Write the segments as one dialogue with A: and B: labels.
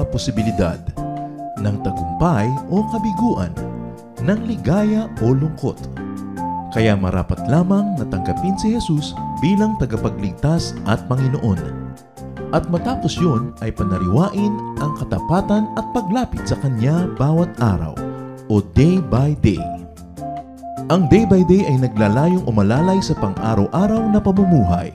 A: posibilidad ng tagumpay o kabiguan, ng ligaya o lungkot. Kaya marapat lamang na tanggapin si Jesus bilang tagapagligtas at Panginoon. At matapos yun ay panariwain ang katapatan at paglapit sa Kanya bawat araw o day by day. Ang day by day ay naglalayong umalalay sa pang-araw-araw na pamumuhay.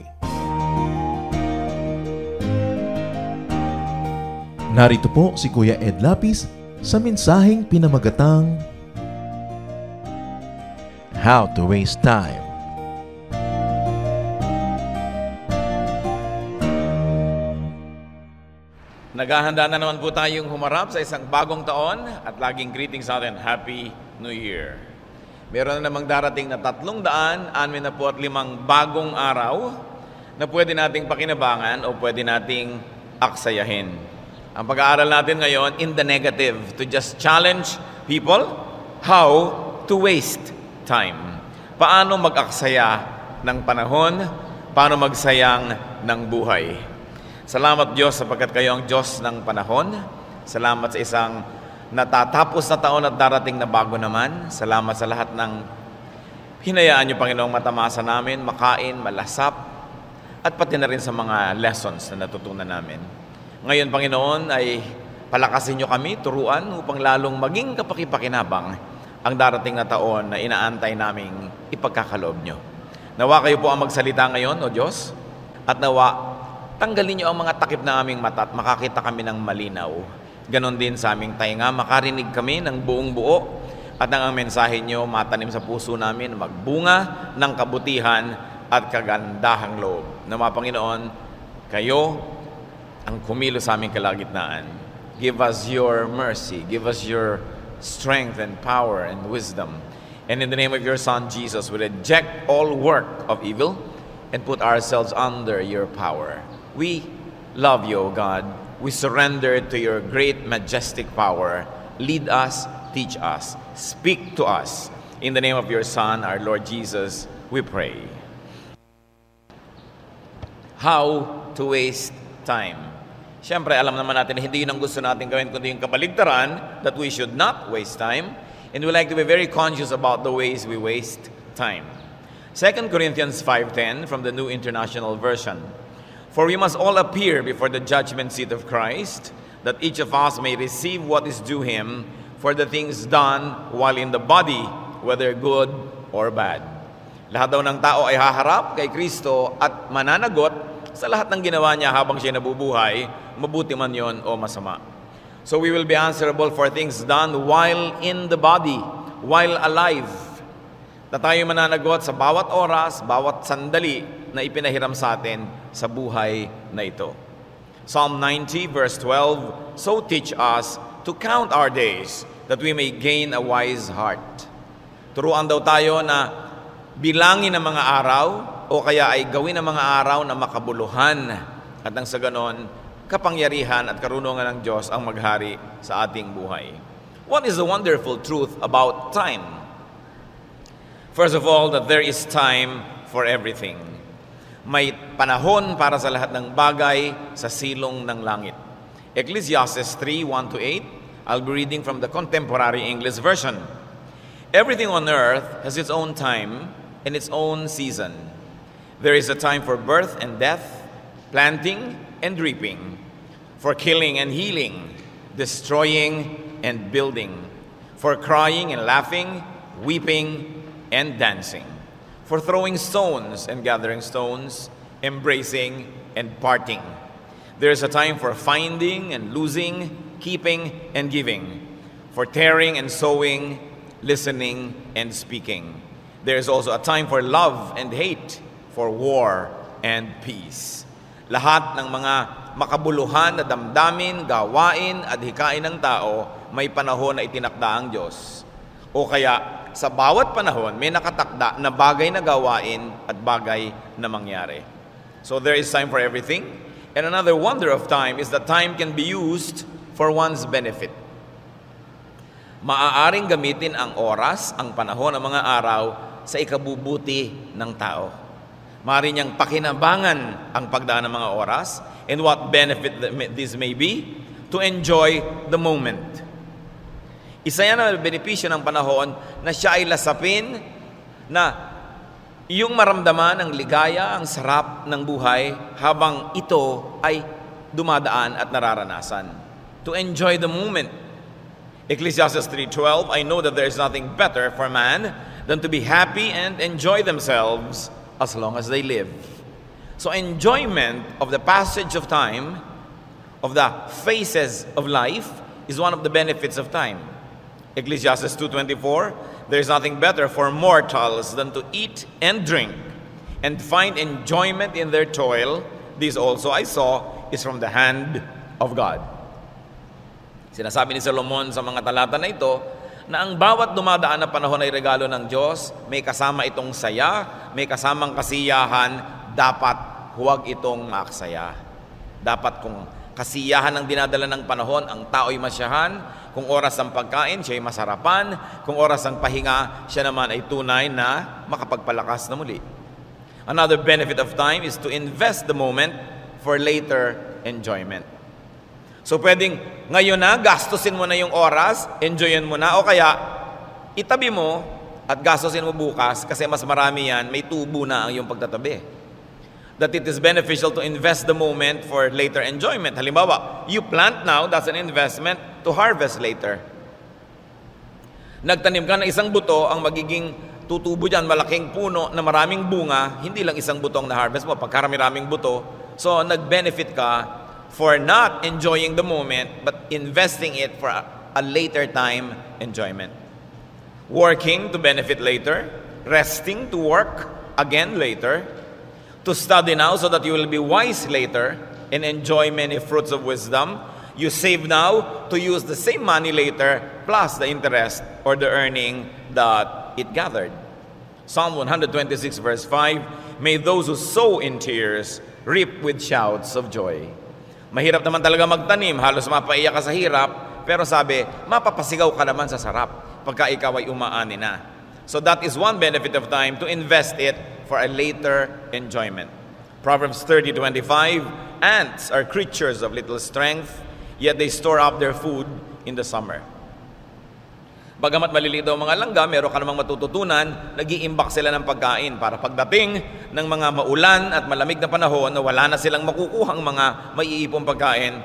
A: Narito po si Kuya Ed Lapis sa mensaheng pinamagatang How to Waste Time.
B: Naghahanda na naman po tayong humarap sa isang bagong taon at laging greetings sa atin, Happy New Year. Meron na namang darating na 365 bagong araw na pwede nating pakinabangan o pwede nating aksayahin. Ang pag-aaral natin ngayon, in the negative, to just challenge people how to waste time. Paano mag-aksaya ng panahon, paano magsayang ng buhay. Salamat Diyos sapagkat kayo ang Diyos ng panahon. Salamat sa isang natatapos na taon at darating na bago naman. Salamat sa lahat ng hinayaan niyo, Panginoong, matamasa namin, makain, malasap, at pati na rin sa mga lessons na natutunan namin. Ngayon, Panginoon, ay palakasin niyo kami, turuan upang lalong maging kapakipakinabang ang darating na taon na inaantay naming ipagkakaloob niyo. Nawa kayo po ang magsalita ngayon, O Diyos, at nawa tanggalin niyo ang mga takip na aming mata at makakita kami ng malinaw. Ganon din sa aming tainga, makarinig kami ng buong buo at ang mensahe niyo matanim sa puso namin, magbunga ng kabutihan at kagandahang loob. Nawa, Panginoon, kayo ang kumilos sa aming kalagitnaan. Give us your mercy. Give us your strength and power and wisdom. And in the name of your Son, Jesus, we reject all work of evil and put ourselves under your power. We love you, O God. We surrender to your great, majestic power. Lead us, teach us, speak to us. In the name of your Son, our Lord Jesus, we pray. How to waste time. Siyempre, alam naman natin na hindi yun ang gusto natin gawin, kundi yung kabaligtaran, that we should not waste time. And we like to be very conscious about the ways we waste time. 2 Corinthians 5:10 from the New International Version. For we must all appear before the judgment seat of Christ, that each of us may receive what is due him for the things done while in the body, whether good or bad. Lahat daw ng tao ay haharap kay Kristo at mananagot sa lahat ng ginawa niya habang siya nabubuhay, mabuti man yon o masama. So we will be answerable for things done while in the body, while alive. Na tayo mananagot sa bawat oras, bawat sandali na ipinahiram sa atin sa buhay na ito. Psalm 90 verse 12, so teach us to count our days, that we may gain a wise heart. Turuan daw tayo na bilangin ang mga araw, o kaya ay gawin ang mga araw na makabuluhan at nang sa ganon, kapangyarihan at karunungan ng Diyos ang maghari sa ating buhay. What is the wonderful truth about time? First of all, that there is time for everything. May panahon para sa lahat ng bagay sa silong ng langit. Ecclesiastes 3:1-8, I'll be reading from the Contemporary English Version. Everything on earth has its own time and its own season. There is a time for birth and death, planting and reaping, for killing and healing, destroying and building, for crying and laughing, weeping and dancing, for throwing stones and gathering stones, embracing and parting. There is a time for finding and losing, keeping and giving, for tearing and sowing, listening and speaking. There is also a time for love and hate, for war and peace. Lahat ng mga makabuluhan na damdamin, gawain at hikain ng tao, may panahon na itinakda ang Diyos. O kaya, sa bawat panahon, may nakatakda na bagay na gawain at bagay na mangyari. So there is time for everything. And another wonder of time is that time can be used for one's benefit. Maaaring gamitin ang oras, ang panahon, ang mga araw sa ikabubuti ng tao. Maaari niyang pakinabangan ang pagdaan ng mga oras, and what benefit this may be? to enjoy the moment. Isa yan ang benepisyo ng panahon na siya ay lasapin na yung maramdaman ang ligaya, ang sarap ng buhay habang ito ay dumadaan at nararanasan. To enjoy the moment. Ecclesiastes 3:12, I know that there is nothing better for man than to be happy and enjoy themselves as long as they live. So enjoyment of the passage of time, of the phases of life, is one of the benefits of time. Ecclesiastes 2:24, there is nothing better for mortals than to eat and drink and find enjoyment in their toil. This also I saw is from the hand of God. Sinasabi ni Solomon sa mga talata na ito na ang bawat dumadaan na panahon ay regalo ng Diyos, may kasama itong saya, may kasamang kasiyahan, dapat huwag itong maaksaya. Dapat kung kasiyahan ang dinadala ng panahon, ang tao'y masyahan, kung oras ang pagkain, siya'y masarapan, kung oras ang pahinga, siya naman ay tunay na makapagpalakas na muli. Another benefit of time is to invest the moment for later enjoyment. So pwedeng ngayon na, gastusin mo na yung oras, enjoyin mo na, o kaya itabi mo at gastusin mo bukas kasi mas marami yan, may tubo na ang iyong pagtatabi. That it is beneficial to invest the moment for later enjoyment. Halimbawa, you plant now, that's an investment to harvest later. Nagtanim ka ng isang buto, ang magiging tutubo dyan, malaking puno na maraming bunga, hindi lang isang butong na harvest mo, pagkarami-raming buto. So nag-benefit ka for not enjoying the moment, but investing it for a later time enjoyment. Working to benefit later, resting to work again later, to study now so that you will be wise later and enjoy many fruits of wisdom. You save now to use the same money later, plus the interest or the earning that it gathered. Psalm 126 verse 5, may those who sow in tears reap with shouts of joy. Mahirap naman talaga magtanim, halos mapaiyak ka sa hirap, pero sabi, mapapasigaw ka naman sa sarap pagka ikaw ay umaani na. So that is one benefit of time, to invest it for a later enjoyment. Proverbs 30:25, ants are creatures of little strength, yet they store up their food in the summer. Bagamat maliliit daw mga langga, meron ka namang matututunan, nag-iimbak sila ng pagkain para pagdating ng mga maulan at malamig na panahon na wala na silang makukuhang mga maiipong pagkain,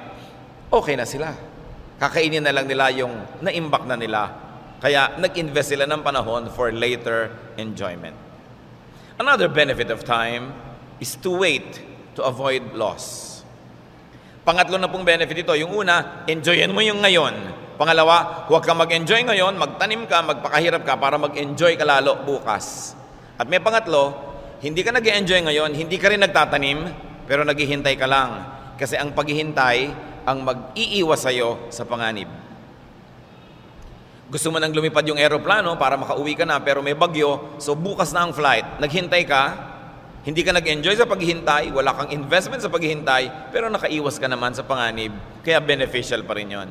B: okay na sila. Kakainin na lang nila yung naimbak na nila. Kaya nag-invest sila ng panahon for later enjoyment. Another benefit of time is to wait to avoid loss. Pangatlo na pong benefit ito. Yung una, enjoyin mo yung ngayon. Pangalawa, huwag kang mag-enjoy ngayon, magtanim ka, magpakahirap ka para mag-enjoy ka lalo bukas. At may pangatlo, hindi ka nag-enjoy ngayon, hindi ka rin nagtatanim, pero naghihintay ka lang. Kasi ang paghihintay ang mag-iiwas sa'yo sa panganib. Gusto mo nang lumipad yung aeroplano para makauwi ka na, pero may bagyo, so bukas na ang flight. Naghintay ka, hindi ka nag-enjoy sa paghihintay, wala kang investment sa paghihintay, pero nakaiwas ka naman sa panganib, kaya beneficial pa rin yun.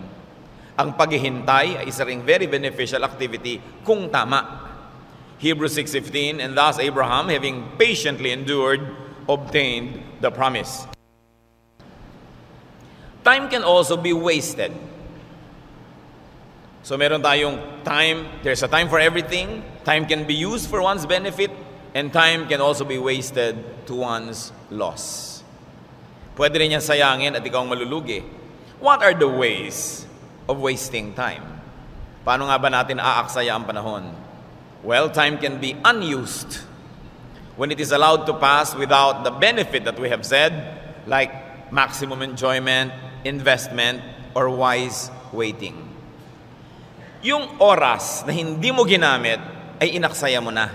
B: Ang paghihintay ay isa ring very beneficial activity kung tama. Hebrews 6:15, and thus Abraham, having patiently endured, obtained the promise. Time can also be wasted. So meron tayong time, there's a time for everything. Time can be used for one's benefit, and time can also be wasted to one's loss. Pwede rin yan sayangin at ikaw ang malulugi. What are the ways of wasting time? Paano nga ba natin aaksaya ang panahon? Well, time can be unused when it is allowed to pass without the benefit that we have said, like maximum enjoyment, investment, or wise waiting. Yung oras na hindi mo ginamit ay inaksaya mo na.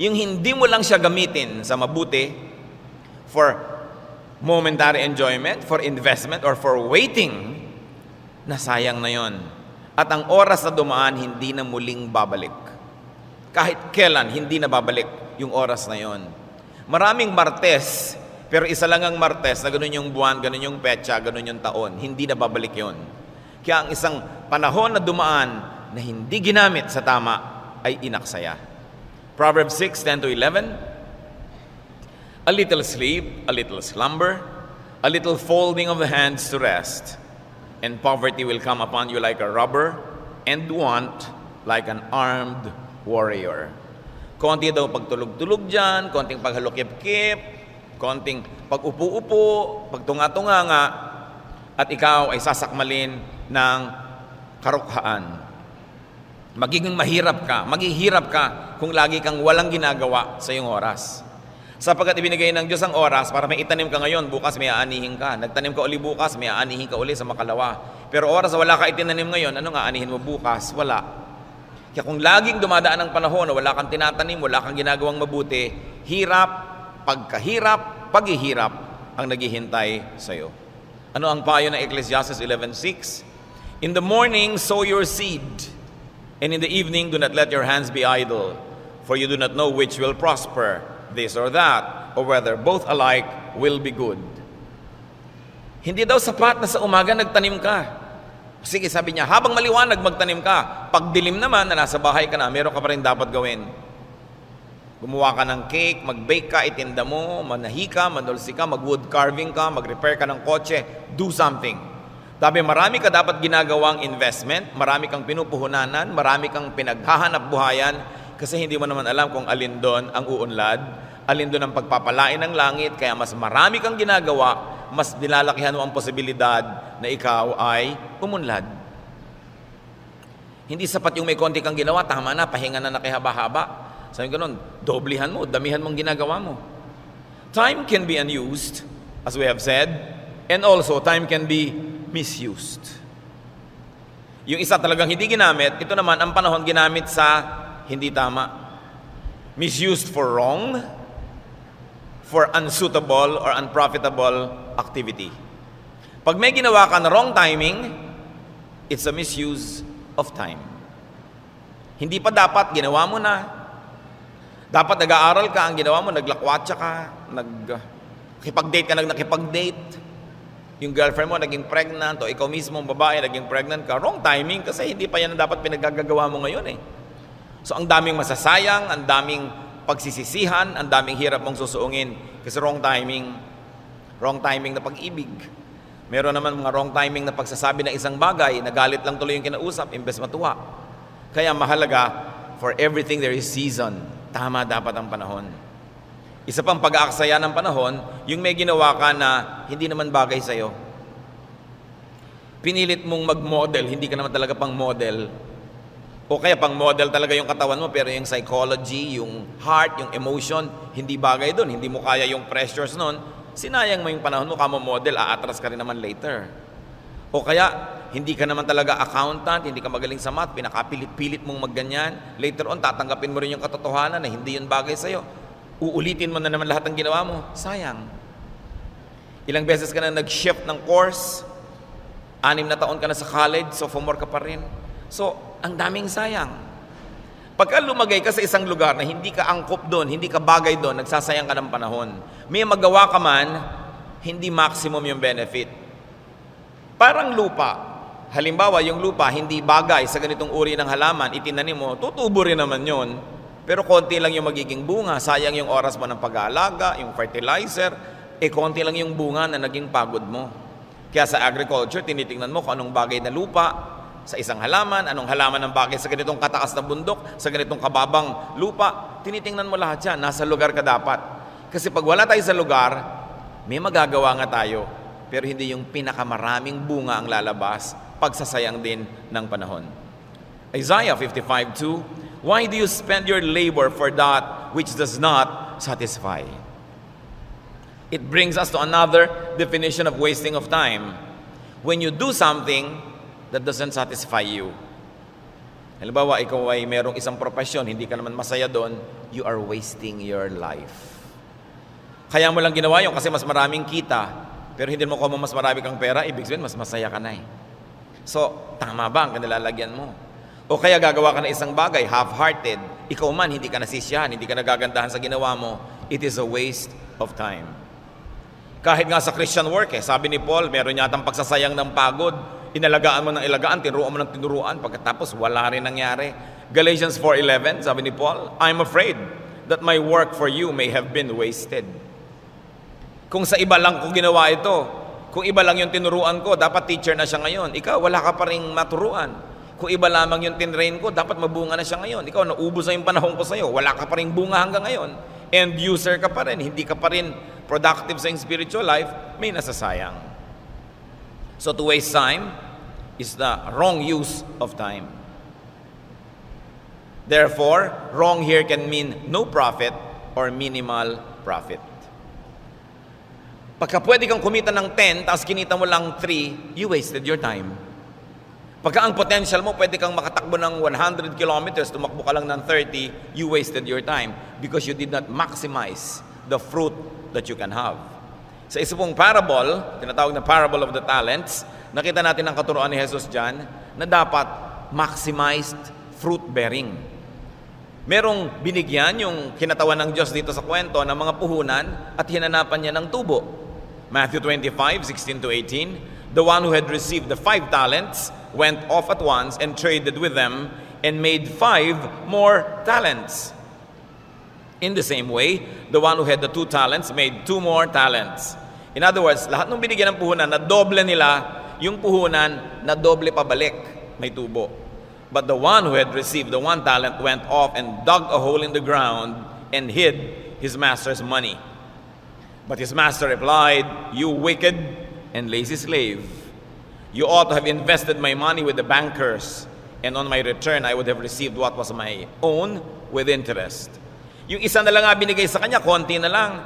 B: Yung hindi mo lang siya gamitin sa mabuti for momentary enjoyment, for investment, or for waiting, nasayang na yon. At ang oras na dumaan, hindi na muling babalik. Kahit kailan, hindi na babalik yung oras na yon. Maraming Martes, pero isa lang ang Martes na ganun yung buwan, ganun yung petsa, ganun yung taon. Hindi na babalik yon. Kaya ang isang panahon na dumaan na hindi ginamit sa tama ay inaksaya. Proverbs 6:10-11, a little sleep, a little slumber, a little folding of the hands to rest, and poverty will come upon you like a robber, and want like an armed warrior. Konti daw pagtulog-tulog dyan, konting paghalukip-kip, konting pag-upo-upo, pagtunga-tunga nga, at ikaw ay sasakmalin ng karukhaan. Magiging maghihirap ka kung lagi kang walang ginagawa sa iyong oras. Sapagkat ibinigay ng Diyos ang oras para may itanim ka ngayon, bukas may aanihin ka. Nagtanim ka uli bukas, may aanihin ka uli sa makalawa. Pero oras na wala ka itinanim ngayon, ano nga aanihin mo bukas? Wala. Kaya kung laging dumadaan ang panahon na wala kang tinatanim, wala kang ginagawang mabuti, hirap, pagkahirap, paghihirap ang naghihintay sa iyo. Ano ang payo ng Ecclesiastes 11:6? In the morning, sow your seed, and in the evening, do not let your hands be idle, for you do not know which will prosper, this or that, or whether both alike will be good. Hindi daw sapat na sa umaga nagtanim ka. Sige, sabi niya, habang maliwanag magtanim ka. Pag dilim naman na nasa bahay ka na, meron ka pa rin dapat gawin. Gumawa ka ng cake, mag-bake ka, itinda mo, manahi ka, manulsi ka, mag-wood carving ka, mag-repair ka ng kotse, do something. Sabi, marami ka dapat ginagawang investment, marami kang pinupuhunanan, marami kang pinaghahanap buhayan, kasi hindi mo naman alam kung alin doon ang uunlad, alin doon ang pagpapalain ng langit, kaya mas marami kang ginagawa, mas nilalakihan mo ang posibilidad na ikaw ay umunlad. Hindi sapat yung may konti kang ginawa, tama na, pahinga na nakihaba-haba. Sabi ko nun, doblihan mo, damihan mong ginagawa mo. Time can be unused, as we have said, and also time can be misused. Yung isa talagang hindi ginamit, ito naman ang panahon ginamit sa hindi tama. Misused for wrong, for unsuitable or unprofitable activity. Pag may ginawa ka na wrong timing, it's a misuse of time. Hindi pa dapat, ginawa mo na. Dapat nag-aaral ka, ang ginawa mo, naglakwatsa ka, nakipag-date ka, nakipag-date. Yung girlfriend mo naging pregnant, o ikaw mismo, babae, naging pregnant ka. Wrong timing, kasi hindi pa yan ang dapat pinagagagawa mo ngayon eh. So ang daming masasayang, ang daming pagsisisihan, ang daming hirap mong susuungin kasi wrong timing na pag-ibig. Meron naman mga wrong timing na pagsasabi ng isang bagay, nagalit lang tuloy yung kinausap, imbes matuwa. Kaya mahalaga, for everything there is season. Tama dapat ang panahon. Isa pang pag-aaksaya ng panahon, yung may ginawa ka na hindi naman bagay sa'yo. Pinilit mong mag-model, hindi ka naman talaga pang model. O kaya pang model talaga yung katawan mo, pero yung psychology, yung heart, yung emotion, hindi bagay doon. Hindi mo kaya yung pressures noon. Sinayang mo yung panahon mo, kamo model, aatras ka rin naman later. O kaya, hindi ka naman talaga accountant, hindi ka magaling sa math, pinakapilit-pilit mong magganyan. Later on, tatanggapin mo rin yung katotohanan na hindi yun bagay sa'yo. Uulitin mo na naman lahat ng ginawa mo. Sayang. Ilang beses ka na nag-shift ng course, 6 na taon ka na sa college, sophomore ka pa rin. So, ang daming sayang. Pagka lumagay ka sa isang lugar na hindi ka angkop doon, hindi ka bagay doon, nagsasayang ka ng panahon. May magawa ka man, hindi maximum yung benefit. Parang lupa. Halimbawa, yung lupa hindi bagay sa ganitong uri ng halaman, itinanim mo, tutubo rin naman yun. Pero konti lang yung magiging bunga, sayang yung oras mo ng pag-aalaga, yung fertilizer, konti lang yung bunga na naging pagod mo. Kaya sa agriculture, tinitingnan mo kung anong bagay na lupa, sa isang halaman, anong halaman ng bagay sa ganitong kataas na bundok, sa ganitong kababang lupa, tinitingnan mo lahat yan, nasa lugar ka dapat. Kasi pag wala tayo sa lugar, may magagawa nga tayo, pero hindi yung pinakamaraming bunga ang lalabas, pagsasayang din ng panahon. Isaiah 55:2, why do you spend your labor for that which does not satisfy? It brings us to another definition of wasting of time. When you do something that doesn't satisfy you. Halimbawa, ikaw ay merong isang profesyon, hindi ka naman masaya doon, you are wasting your life. Kaya mo lang ginawa yun kasi mas maraming kita, pero hindi mo kung mas marami kang pera, ibig sabihin, mas masaya ka na eh. So, tama ba ang kanilalagyan mo? O kaya gagawa ka na isang bagay, half-hearted, ikaw man, hindi ka nasisiyahan, hindi ka nagagandahan sa ginawa mo, it is a waste of time. Kahit nga sa Christian work, sabi ni Paul, meron yatang pagsasayang ng pagod, inalagaan mo ng ilagaan, tinuruan mo ng tinuruan, pagkatapos wala rin nangyari. Galatians 4:11, sabi ni Paul, I'm afraid that my work for you may have been wasted. Kung sa iba lang ko ginawa ito, Kung iba lang yung tinuruan ko, dapat teacher na siya ngayon. Ikaw, wala ka pa rin maturuan. Kung iba lamang yung tinrain ko, dapat mabunga na siya ngayon. Ikaw, naubos na yung panahon ko sa'yo. Wala ka pa rin bunga hanggang ngayon. End user ka pa rin. Hindi ka pa rin productive sa spiritual life. May nasasayang. So to waste time is the wrong use of time. Therefore, wrong here can mean no profit or minimal profit. Pagka pwede kang kumita ng 10, tapos kinita mo lang 3, you wasted your time. Pagka ang potential mo, pwede kang makatakbo ng 100 kilometers, tumakbo ka lang ng 30, you wasted your time because you did not maximize the fruit that you can have. Sa isa pong parable, tinatawag na parable of the talents, nakita natin ang katuruan ni Jesus dyan na dapat maximized fruit bearing. Merong binigyan yung kinatawan ng Diyos dito sa kwento ng mga puhunan at hinanapan niya ng tubo. Matthew 25:16-18, the one who had received the 5 talents went off at once and traded with them and made 5 more talents. In the same way, the one who had the 2 talents made 2 more talents. In other words, lahat ng binigyan ng puhunan, na doble nila, yung puhunan, na doble pabalik, may tubo. But the one who had received the 1 talent went off and dug a hole in the ground and hid his master's money. But his master replied, "You wicked and lazy slave. You ought to have invested my money with the bankers, and on my return I would have received what was my own with interest." Yung isa na lang nga binigay sa kanya, konti na lang.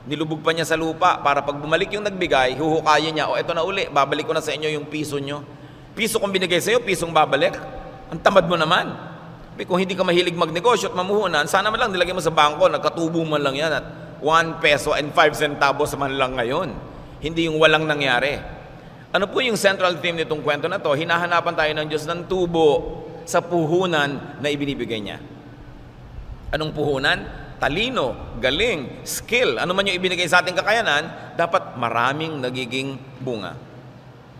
B: Nilubog pa niya sa lupa para pag bumalik yung nagbigay, huhukayin niya, eto na uli, babalik ko na sa inyo yung piso nyo. Piso kung binigay sa iyo, pisong babalik. Ang tamad mo naman. Kung hindi ka mahilig magnegosyo at mamuhunan, sana man lang nilagay mo sa bangko, nagkatubo man lang yan at 1 peso and 5 centavos man lang ngayon. Hindi yung walang nangyari. Ano po yung central theme nitong kwento na to? Hinahanapan tayo ng Diyos ng tubo sa puhunan na ibinibigay niya. Anong puhunan? Talino, galing, skill. Ano man yung ibinigay sa ating kakayanan, dapat maraming nagiging bunga.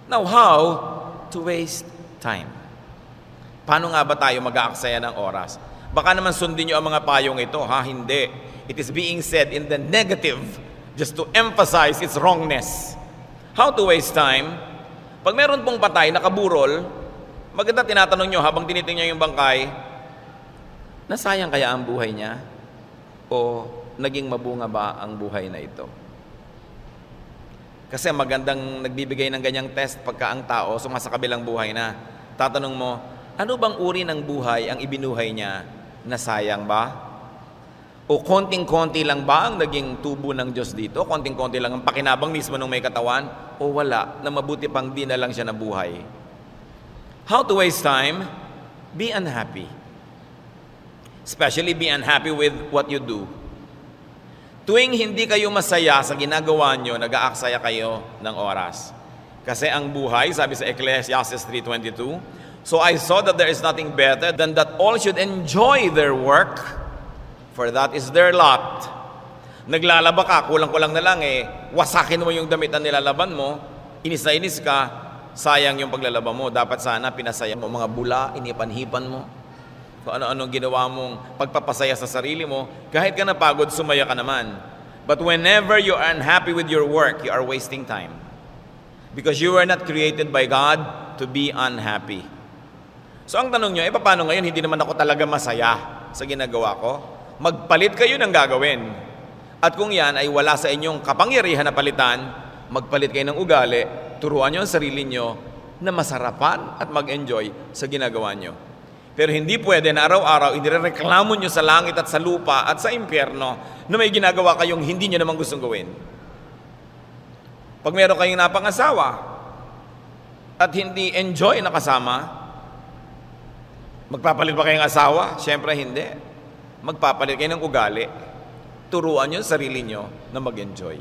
B: Now, how to waste time? Paano nga ba tayo mag-aaksaya ng oras? Baka naman sundin nyo ang mga payong ito, ha? Hindi. It is being said in the negative just to emphasize its wrongness. How to waste time? Pag meron pong patay, nakaburol, maganda tinatanong nyo habang tinitingnan yung bangkay, nasayang kaya ang buhay niya? O naging mabunga ba ang buhay na ito? Kasi magandang nagbibigay ng ganyang test pagka ang tao sumasa kabilang buhay na. Tatanong mo, ano bang uri ng buhay ang ibinuhay niya? Nasayang ba? O konting-konti lang ba ang naging tubo ng Diyos dito? Konting-konti lang ang pakinabang mismo ng may katawan? O wala, na mabuti pang di na lang siya nabuhay? How to waste time? Be unhappy. Especially be unhappy with what you do. Tuwing hindi kayo masaya sa ginagawa nyo, nag-aaksaya kayo ng oras. Kasi ang buhay, sabi sa Ecclesiastes 3:22, "So I saw that there is nothing better than that all should enjoy their work, for that is their lot." Naglalaba ka, kulang-kulang na lang wasakin mo yung damit na nilalaban mo, inis na inis ka, sayang yung paglalaba mo. Dapat sana pinasaya mo mga bula, inipan-hipan mo. Kung ano-anong ginawa mong pagpapasaya sa sarili mo, kahit ka napagod, sumaya ka naman. But whenever you are unhappy with your work, you are wasting time. Because you were not created by God to be unhappy. So ang tanong nyo, paano ngayon, hindi naman ako talaga masaya sa ginagawa ko? Magpalit kayo ng gagawin. At kung yan ay wala sa inyong kapangyarihan na palitan, magpalit kayo ng ugali, turuan nyo ang sarili nyo na masarapan at mag-enjoy sa ginagawa nyo. Pero hindi pwede na araw-araw inireklamo nyo sa langit at sa lupa at sa impyerno na may ginagawa kayong hindi nyo naman gustong gawin. Pag meron kayong napangasawa at hindi enjoy na kasama, magpapalit ba kayong asawa? Siyempre hindi. Magpapalit kayo ng ugali. Turuan nyo sa sarili nyo na mag-enjoy.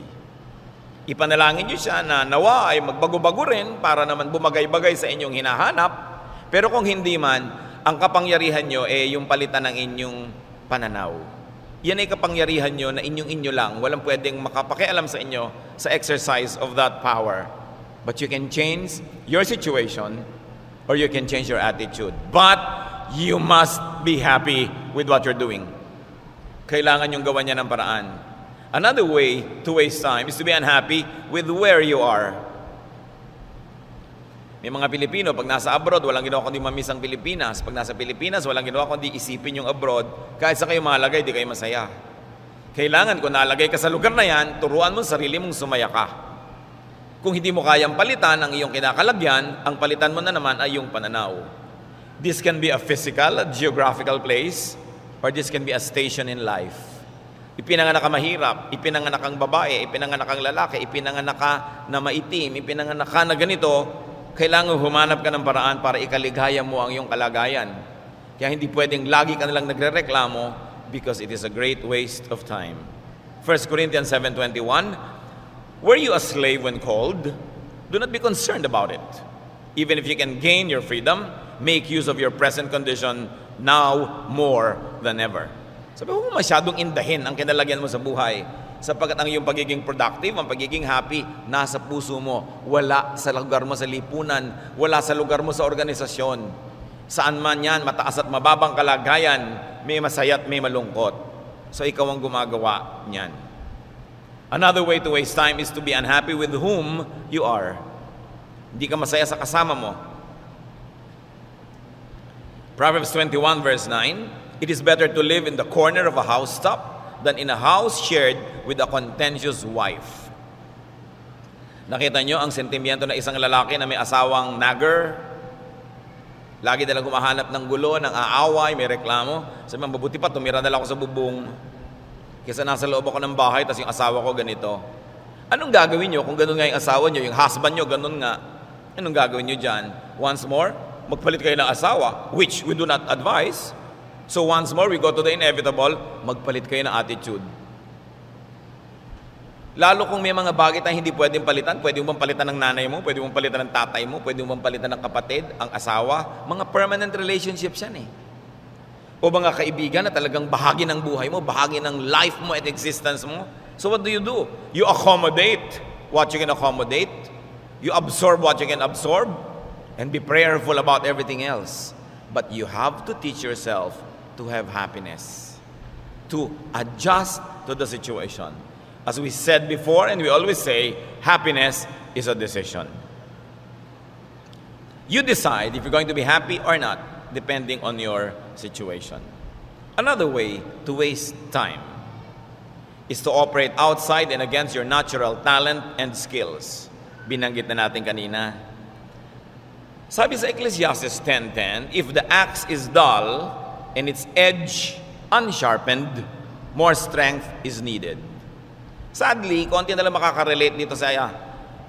B: Ipanalangin nyo siya na nawa ay magbago-bago rin para naman bumagay-bagay sa inyong hinahanap. Pero kung hindi man, ang kapangyarihan nyo yung palitan ng inyong pananaw. Yan ay kapangyarihan nyo na inyong-inyo lang. Walang pwedeng makapakialam sa inyo sa exercise of that power. But you can change your situation or you can change your attitude. But you must be happy with what you're doing. Kailangan yung gawa niya ng paraan. Another way to waste time is to be unhappy with where you are. May mga Pilipino, pag nasa abroad, walang ginawa kundi mamiss ang Pilipinas. Pag nasa Pilipinas, walang ginawa kundi isipin yung abroad. Kahit sa kayo malagay, di kayo masaya. Kailangan kung nalagay ka sa lugar na yan, turuan mo sarili mong sumaya ka. Kung hindi mo kayang palitan ang iyong kinakalagyan, ang palitan mo na naman ay yung pananaw. This can be a physical, a geographical place, or this can be a station in life. Ipinanganak ka mahirap, ipinanganak kang babae, ipinanganak kang lalaki, ipinanganak ka na maitim, ipinanganak ka na ganito, kailangan humanap ka ng paraan para ikaligaya mo ang iyong kalagayan. Kaya hindi pwedeng lagi ka nalang nagrereklamo because it is a great waste of time. 1 Corinthians 7:21, were you a slave when called? Do not be concerned about it. Even if you can gain your freedom, make use of your present condition now more than ever. Sabi mo masyadong indahin ang kinalagyan mo sa buhay. Sapagkat ang iyong pagiging productive, ang pagiging happy, nasa puso mo. Wala sa lugar mo sa lipunan, wala sa lugar mo sa organisasyon. Saan man yan, mataas at mababang kalagayan, may masaya at may malungkot. So ikaw ang gumagawa niyan. Another way to waste time is to be unhappy with whom you are. Hindi ka masaya sa kasama mo. Proverbs 21 verse 9, it is better to live in the corner of a housetop than in a house shared with a contentious wife. Nakita nyo ang sentimiento ng isang lalaki na may asawang nagger? Lagi dalang humahanap ng gulo, ng aaway, may reklamo. Sabi mo, mabuti pa, tumira na lang ako sa bubong. Kesa nasa loob ako ng bahay, tapos yung asawa ko ganito. Anong gagawin nyo kung ganun nga yung asawa nyo, yung husband nyo, ganun nga? Anong gagawin nyo dyan? Once more, magpalit kayo ng asawa, which we do not advise. So once more, we go to the inevitable, magpalit kayo ng attitude. Lalo kung may mga bagay tayong hindi pwedeng palitan, pwede mong palitan ng nanay mo, pwede mong palitan ng tatay mo, pwede mong palitan ng kapatid, ang asawa, mga permanent relationships yan eh. O mga kaibigan na talagang bahagi ng buhay mo, bahagi ng life mo at existence mo. So what do? You accommodate what you can accommodate, you absorb what you can absorb, and be prayerful about everything else. But you have to teach yourself to have happiness, to adjust to the situation. As we said before, and we always say, happiness is a decision. You decide if you're going to be happy or not, depending on your situation. Another way to waste time is to operate outside and against your natural talent and skills. Binanggit na natin kanina. Sabi sa Ecclesiastes 10:10, if the axe is dull and its edge unsharpened, more strength is needed. Sadly, konti na lang makaka-relate dito sa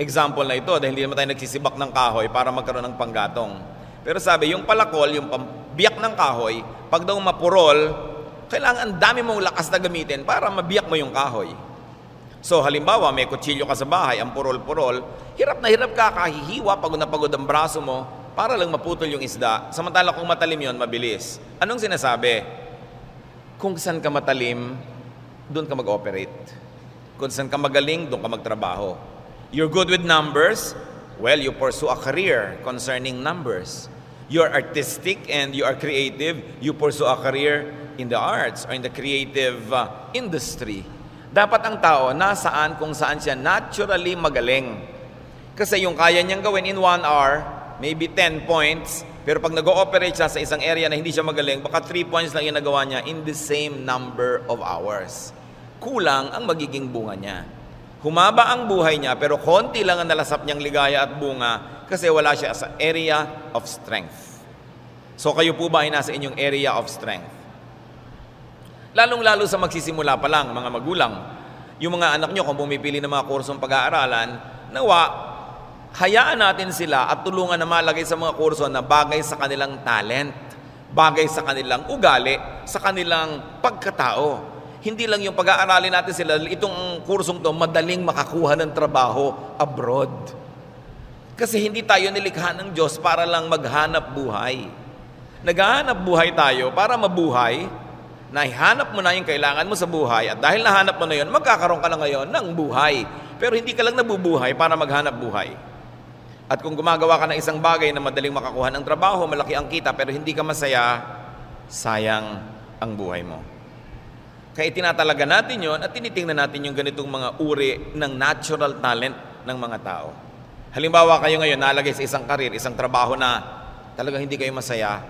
B: example na ito dahil hindi naman tayo nagsisibak ng kahoy para magkaroon ng panggatong. Pero sabi, yung palakol, yung biyak ng kahoy, pag daw mapurol, kailangan ang dami mong lakas na gamitin para mabiyak mo yung kahoy. So halimbawa, may kutsilyo ka sa bahay, ang purol-purol, hirap na hirap ka, kahihiwa, pagod na pagod ang braso mo, para lang maputol yung isda. Samantala kung matalim yon, mabilis. Anong sinasabi? Kung saan ka matalim, doon ka mag-operate. Kung saan ka magaling, doon ka magtrabaho. You're good with numbers, well, you pursue a career concerning numbers. You're artistic and you are creative, you pursue a career in the arts or in the creative industry. Dapat ang tao nasaan kung saan siya naturally magaling. Kasi yung kaya niyang gawin in 1 hour, maybe 10 points, pero pag nag-ooperate siya sa isang area na hindi siya magaling, baka 3 points lang yung nagawa niya in the same number of hours. Kulang ang magiging bunga niya. Humaba ang buhay niya, pero konti lang ang nalasap niyang ligaya at bunga kasi wala siya sa area of strength. So kayo po ba ay nasa inyong area of strength? Lalong-lalo sa magsisimula pa lang, mga magulang. Yung mga anak nyo, kung pumipili ng mga kursong pag-aaralan, nawa, hayaan natin sila at tulungan na malagay sa mga kurso na bagay sa kanilang talent, bagay sa kanilang ugali, sa kanilang pagkatao. Hindi lang yung pag-aaralin natin sila, itong kursong to, madaling makakuha ng trabaho abroad. Kasi hindi tayo nilikha ng Diyos para lang maghanap buhay. Naghahanap buhay tayo para mabuhay. Nahihanap mo na yung kailangan mo sa buhay at dahil nahanap mo na yun, magkakaroon ka na ngayon ng buhay. Pero hindi ka lang nabubuhay para maghanap buhay. At kung gumagawa ka ng isang bagay na madaling makakuha ng trabaho, malaki ang kita, pero hindi ka masaya, sayang ang buhay mo. Kaya tinatalaga natin yon at tinitingnan natin yung ganitong mga uri ng natural talent ng mga tao. Halimbawa kayo ngayon nalagay sa isang karir, isang trabaho na talagang hindi kayo masaya,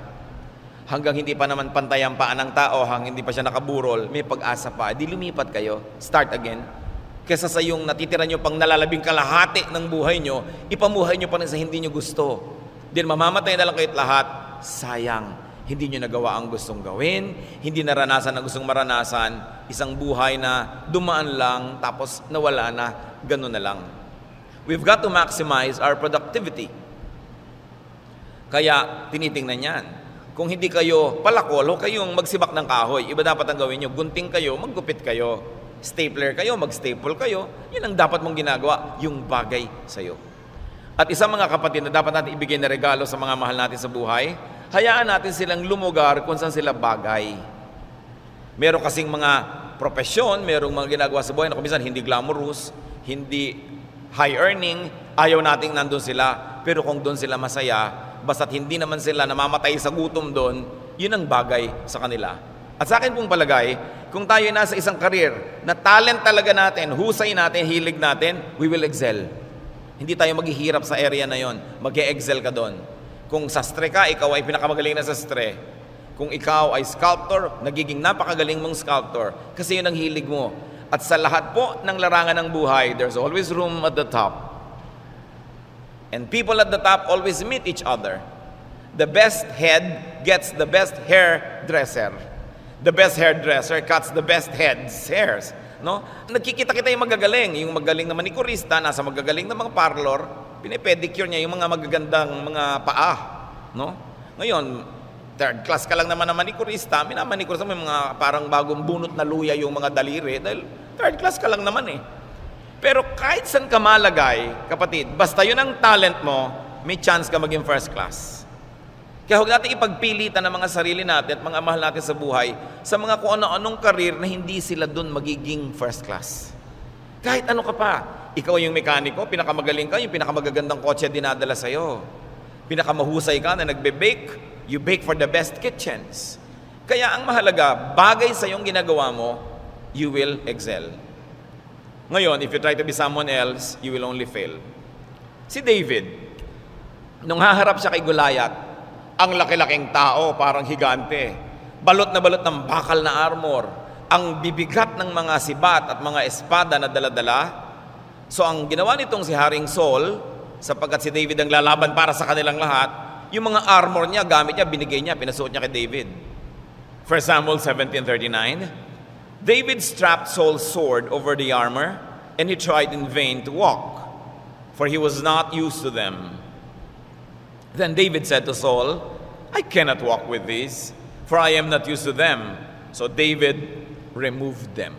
B: hanggang hindi pa naman pantay ang paan ng tao, hanggang hindi pa siya nakaburol, may pag-asa pa, di lumipat kayo, start again. Kesa sa yung natitira nyo pang nalalabing kalahati ng buhay nyo, ipamuhay nyo pa rin sa hindi nyo gusto. Then mamamatay na lang kayo't lahat, sayang. Hindi nyo nagawa ang gustong gawin, hindi naranasan ang gustong maranasan, isang buhay na dumaan lang, tapos nawala na, ganun na lang. We've got to maximize our productivity. Kaya tinitingnan yan. Kung hindi kayo palakol, o kayong magsibak ng kahoy, iba dapat ang gawin nyo, gunting kayo, maggupit kayo, stapler kayo, mag-staple kayo, yun ang dapat mong ginagawa, yung bagay sa'yo. At isang mga kapatid na dapat natin ibigay na regalo sa mga mahal natin sa buhay, hayaan natin silang lumugar kung saan sila bagay. Meron kasing mga profesyon, merong mga ginagawa sa buhay na kumisan hindi glamorous, hindi high earning, ayaw nating nandun sila. Pero kung doon sila masaya, basta't hindi naman sila namamatay sa gutom doon, yun ang bagay sa kanila. At sa akin pong palagay, kung tayo nasa isang career na talent talaga natin, husay natin, hilig natin, we will excel. Hindi tayo maghihirap sa area na yon, mag-e-excel ka doon. Kung sastre ka, ikaw ay pinakamagaling na sastre. Kung ikaw ay sculptor, nagiging napakagaling mong sculptor kasi yun ang hilig mo. At sa lahat po ng larangan ng buhay, there's always room at the top. And people at the top always meet each other. The best head gets the best hairdresser. The best hairdresser cuts the best hairs. No? Nagkikita-kita yung magagaling. Yung magaling na manikurista, nasa magagaling na mga parlor, pinipedicure niya yung mga magagandang mga paa. No? Ngayon, third class ka lang naman na manikurista, minamanikurista mo yung mga parang bagong bunot na luya yung mga daliri, dahil third class ka lang naman eh. Pero kahit saan ka malagay, kapatid, basta yun ang talent mo, may chance ka maging first class. Kaya huwag natin ipagpilitan ang mga sarili natin at mga mahal natin sa buhay sa mga kung ano-anong karir na hindi sila dun magiging first class. Kahit ano ka pa, ikaw yung mekaniko, pinakamagaling ka, yung pinakamagagandang kotse dinadala sa'yo. Pinakamahusay ka na nagbe-bake, you bake for the best kitchens. Kaya ang mahalaga, bagay sa yung ginagawa mo, you will excel. Ngayon, if you try to be someone else, you will only fail. Si David, nung haharap siya kay Goliath, ang laki-laking tao, parang higante. Balot na balot ng bakal na armor. Ang bibigat ng mga sibat at mga espada na dala-dala. So ang ginawa nitong si Haring Saul, sapagkat si David ang lalaban para sa kanilang lahat, yung mga armor niya, gamit niya, binigay niya, pinasuot niya kay David. 1 Samuel 17:39, David strapped Saul's sword over the armor, and he tried in vain to walk, for he was not used to them. Then David said to Saul, I cannot walk with these, for I am not used to them. So David removed them.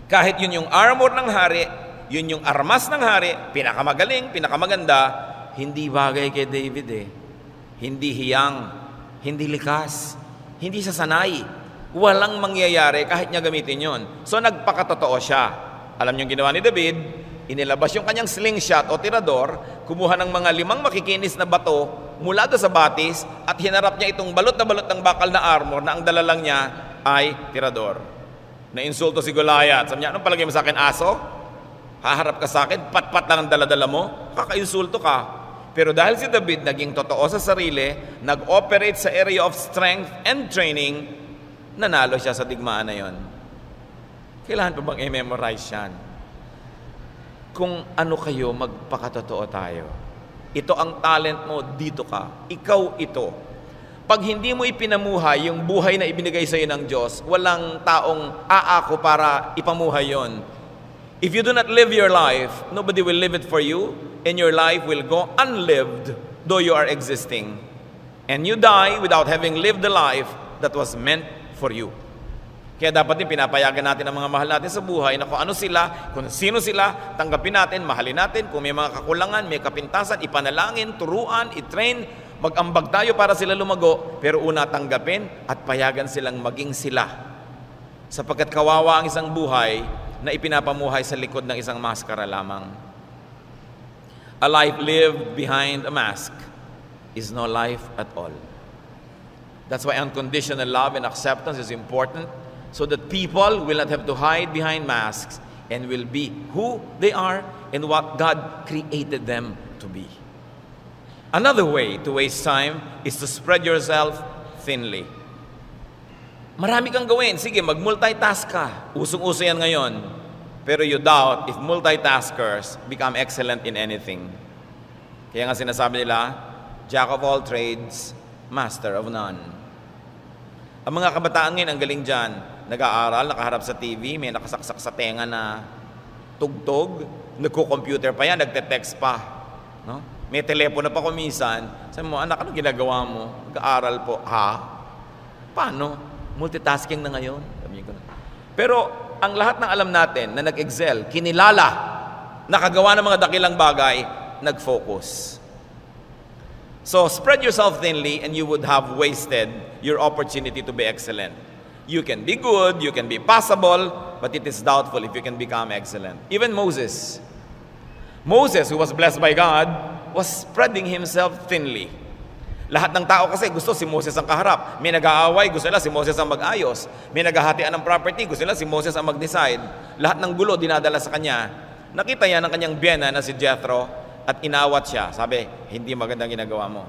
B: Kahit yun yung armor ng hari, yun yung armas ng hari, pinakamagaling, pinakamaganda, hindi bagay kay David eh. Hindi hiyang, hindi likas, hindi siya sanay. Walang mangyayari kahit niya gamitin yun. So nagpakatotoo siya. Alam niyo yung ginawa ni David, inilabas yung kanyang slingshot o tirador, kumuha ng mga 5 makikinis na bato mula doon sa batis at hinarap niya itong balot ng bakal na armor na ang dala lang niya ay tirador. Nainsulto si Goliath. Sabi niya, anong palagay mo sa akin, aso? Haharap ka sa akin, pat-pat lang ang dala-dala mo, kakainsulto ka. Pero dahil si David naging totoo sa sarili, nag-operate sa area of strength and training, nanalo siya sa digmaan na yon. Kailangan pa bang i-memorize yan? Kung ano kayo, magpakatotoo tayo. Ito ang talent mo, dito ka. Ikaw ito. Pag hindi mo ipinamuhay yung buhay na ibinigay sa iyo ng Diyos, walang taong aako para ipamuhay yon. If you do not live your life, nobody will live it for you, and your life will go unlived though you are existing. And you die without having lived the life that was meant for you. Kaya dapat din pinapayagan natin ang mga mahal natin sa buhay na kung ano sila, kung sino sila, tanggapin natin, mahalin natin. Kung may mga kakulangan, may kapintasan, ipanalangin, turuan, itrain, mag-ambag tayo para sila lumago, pero una tanggapin at payagan silang maging sila. Sapagkat kawawa ang isang buhay na ipinapamuhay sa likod ng isang maskara lamang. A life lived behind a mask is no life at all. That's why unconditional love and acceptance is important, so that people will not have to hide behind masks and will be who they are and what God created them to be. Another way to waste time is to spread yourself thinly. Marami kang gawin. Sige, mag-multitask ka. Usong-uso yan ngayon. Pero you doubt if multitaskers become excellent in anything. Kaya nga sinasabi nila, Jack of all trades, master of none. Ang mga kabataan ngayon, ang galing dyan. Nag-aaral, nakaharap sa TV, may nakasaksak sa tenga na tugtog, nagko-computer pa yan, nagte-text pa. No? May telepono pa kumisan. Sabi mo, anak, ano ginagawa mo? Nag-aaral po. Ha? Paano? Multitasking na ngayon. Pero ang lahat ng alam natin na nag-excel, kinilala, nakagawa ng mga dakilang bagay, nag-focus. So, spread yourself thinly and you would have wasted your opportunity to be excellent. You can be good, you can be passable, but it is doubtful if you can become excellent. Even Moses. Moses, who was blessed by God, was spreading himself thinly. Lahat ng tao kasi gusto si Moses ang kaharap. May nag-aaway, gusto nila si Moses ang mag-ayos. May naghahatian ng property, gusto nila si Moses ang mag-decide. Lahat ng gulo dinadala sa kanya. Nakita niya ng kanyang biyena na si Jethro at inawat siya. Sabi, hindi magandang ginagawa mo.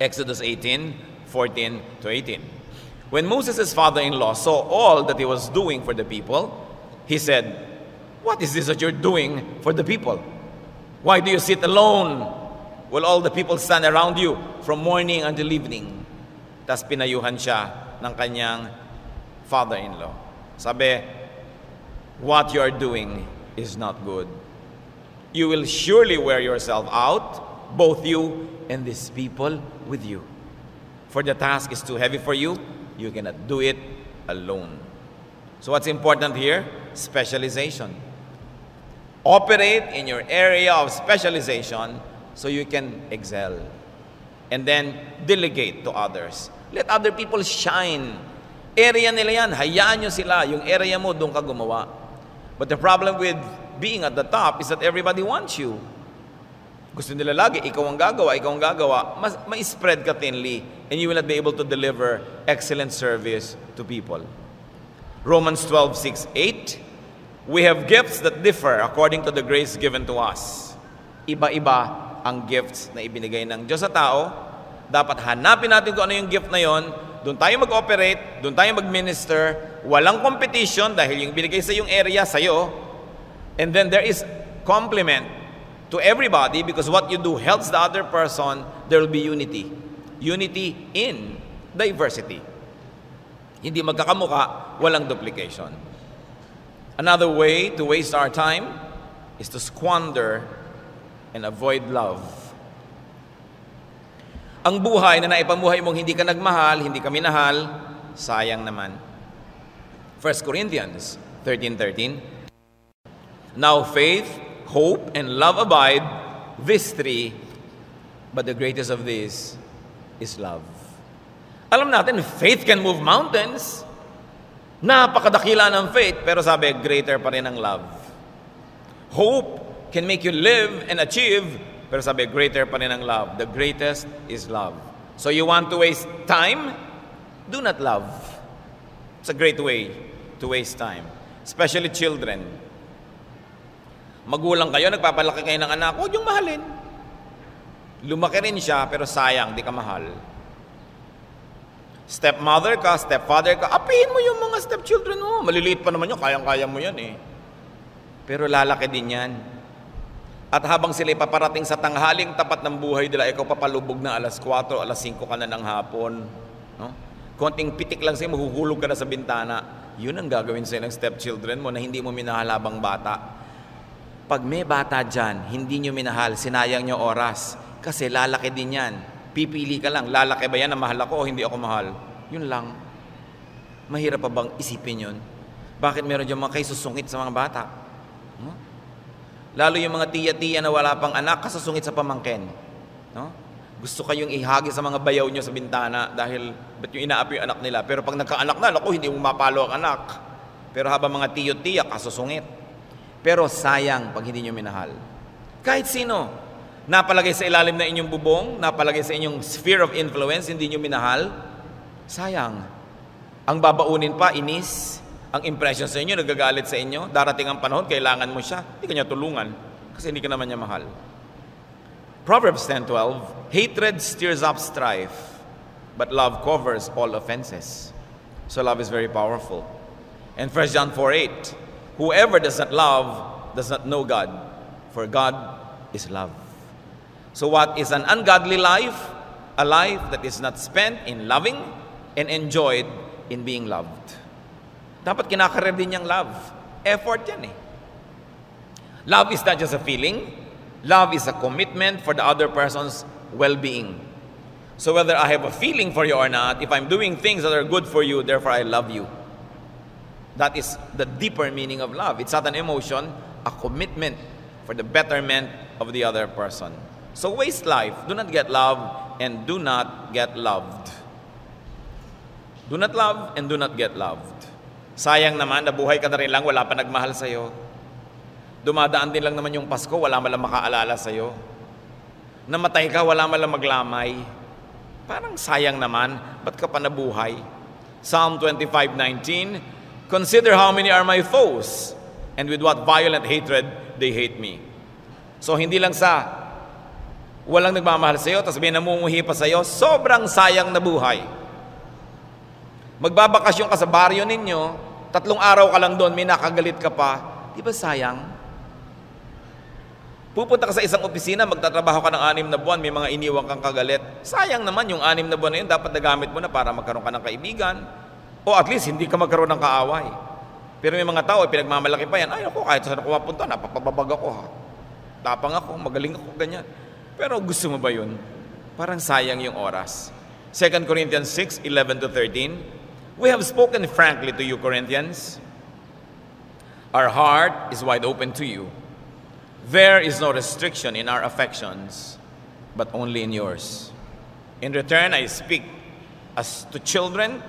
B: Exodus 18:14 to 18. When Moses' father-in-law saw all that he was doing for the people, he said, "What is this that you're doing for the people? Why do you sit alone while all the people stand around you from morning until evening?" Tas pinayuhan siya ng kanyang father-in-law. Sabi, "What you are doing is not good. You will surely wear yourself out, both you and these people with you. For the task is too heavy for you. You cannot do it alone." So what's important here? Specialization. Operate in your area of specialization so you can excel. And then delegate to others. Let other people shine. Area nila yan. Hayaan nyo sila. Yung area mo, doon ka gumawa. But the problem with being at the top is that everybody wants you. Gusto nila lagi, ikaw ang gagawa, ikaw ang gagawa. Ma-spread ka thinly and you will not be able to deliver excellent service to people. Romans 12:6-8, we have gifts that differ according to the grace given to us. Iba-iba ang gifts na ibinigay ng Diyos sa tao. Dapat hanapin natin kung ano yung gift na yon. Doon tayo mag-operate, doon tayo mag-minister. Walang competition dahil yung binigay sa yung area sa'yo. And then there is compliment to everybody because what you do helps the other person. There will be unity. Unity in diversity. Hindi magkakamuka, walang duplication. Another way to waste our time is to squander and avoid love. Ang buhay na naipamuhay mong hindi ka nagmahal, hindi ka minahal, sayang naman. 1 Corinthians 13:13. Now faith, hope, and love abide, these three, but the greatest of these is love. Alam natin, faith can move mountains. Napakadakila ng faith, pero sabi, greater pa rin ang love. Hope can make you live and achieve, pero sabi, greater pa rin ang love. The greatest is love. So you want to waste time? Do not love. It's a great way to waste time. Especially children. Magulang kayo, nagpapalaki kayo ng anak, huwag yung mahalin. Lumaki rin siya, pero sayang, di ka mahal. Stepmother ka, stepfather ka, apihin mo yung mga stepchildren mo. Maliliit pa naman yun, kayang-kaya mo yan eh. Pero lalaki din yan. At habang sila paparating sa tanghaling tapat ng buhay nila, ikaw papalubog na alas 4, alas 5 ka na ng hapon. No? Konting pitik lang sa'yo, mahuhulog ka na sa bintana. Yun ang gagawin sa'yo ng stepchildren mo na hindi mo minahal habang bata. Pag may bata dyan, hindi nyo minahal, sinayang nyo oras. Kasi lalaki din yan. Pipili ka lang, lalaki ba yan na mahal ako o hindi ako mahal? Yun lang. Mahirap pa bang isipin yun? Bakit meron dyan mga kayo susungit sa mga bata? No? Lalo yung mga tiya-tiya na wala pang anak, kasusungit sa pamangkin. No? Gusto kayong ihagi sa mga bayaw nyo sa bintana dahil ba't yung inaapi yung anak nila? Pero pag nagkaanak na, naku, hindi mo mapalo ang anak. Pero habang mga tiyo-tiya, kasusungit. Pero sayang pag hindi nyo minahal. Kahit sino, napalagay sa ilalim na inyong bubong, napalagay sa inyong sphere of influence, hindi nyo minahal, sayang. Ang babaunin pa, inis. ang impression sa inyo, nagagalit sa inyo, darating ang panahon, kailangan mo siya, hindi ka niya tulungan kasi hindi ka naman niya mahal. Proverbs 10:12, hatred stirs up strife, but love covers all offenses. So love is very powerful. And 1 John 4:8, whoever does not love does not know God, for God is love. So what is an ungodly life? A life that is not spent in loving and enjoyed in being loved. Dapat kinakarir din niyang love. Effort yan eh. Love is not just a feeling. Love is a commitment for the other person's well-being. So whether I have a feeling for you or not, if I'm doing things that are good for you, therefore I love you. That is the deeper meaning of love. It's not an emotion, a commitment for the betterment of the other person. So waste life. Do not get love and do not get loved. Do not love and do not get loved. Sayang naman, nabuhay ka na rin lang, wala pa nagmahal sa'yo. Dumadaan din lang naman yung Pasko, wala man lang makaalala sa'yo. Namatay ka, wala man lang maglamay. Parang sayang naman, ba't ka pa nabuhay? Psalm 25:19, consider how many are my foes, and with what violent hatred they hate me. So hindi lang sa walang nagmamahal sa'yo, tapos may namumuhi pa sa'yo, sobrang sayang na buhay. Magbabakasyon ka sa baryo ninyo, 3 araw ka lang doon, may nakagalit ka pa, di ba sayang? Pupunta ka sa isang opisina, magtatrabaho ka ng 6 na buwan, may mga iniwang kang kagalit. Sayang naman yung 6 na buwan na yun, dapat nagamit mo na para magkaroon ka ng kaibigan. O at least, hindi ka magkaroon ng kaaway. Pero may mga tao, pinagmamalaki pa yan, ay ako, kahit saan ako mapunta, napapababag ako ha. Tapang ako, magaling ako, ganyan. Pero gusto mo ba yun? Parang sayang yung oras. 2 Corinthians 6:11-13, we have spoken frankly to you, Corinthians. Our heart is wide open to you. There is no restriction in our affections, but only in yours. In return, I speak as to children,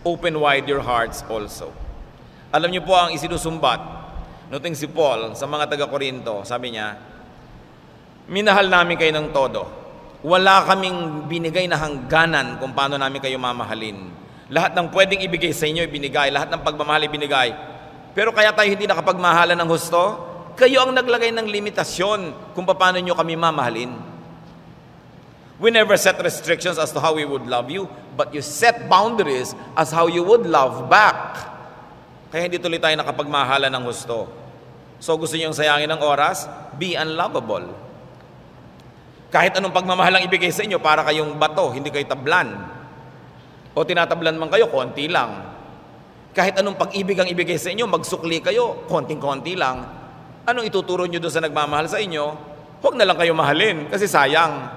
B: open wide your hearts also. Alam niyo po ang isinusumbat nuting si Paul sa mga taga-Korinto, sabi niya, minahal namin kayo ng todo. Wala kaming binigay na hangganan kung paano namin kayo mamahalin. Lahat ng pwedeng ibigay sa inyo, ibinigay. Lahat ng pagmamahal, ibinigay. Pero kaya tayo hindi nakapagmahalan ng husto? Kayo ang naglagay ng limitasyon kung paano nyo kami mamahalin. We never set restrictions as to how we would love you, but you set boundaries as how you would love back. Kaya hindi tuloy tayo nakapagmahalan ng husto. So gusto nyo yung sayangin ng oras? Be unlovable. Kahit anong pagmamahal ang ibigay sa inyo, para kayong bato, hindi kayo tablan. O tinatablan man kayo, konti lang. Kahit anong pag-ibig ang ibigay sa inyo, magsukli kayo, konting-konti lang. Anong ituturo nyo doon sa nagmamahal sa inyo? Huwag na lang kayo mahalin, kasi sayang.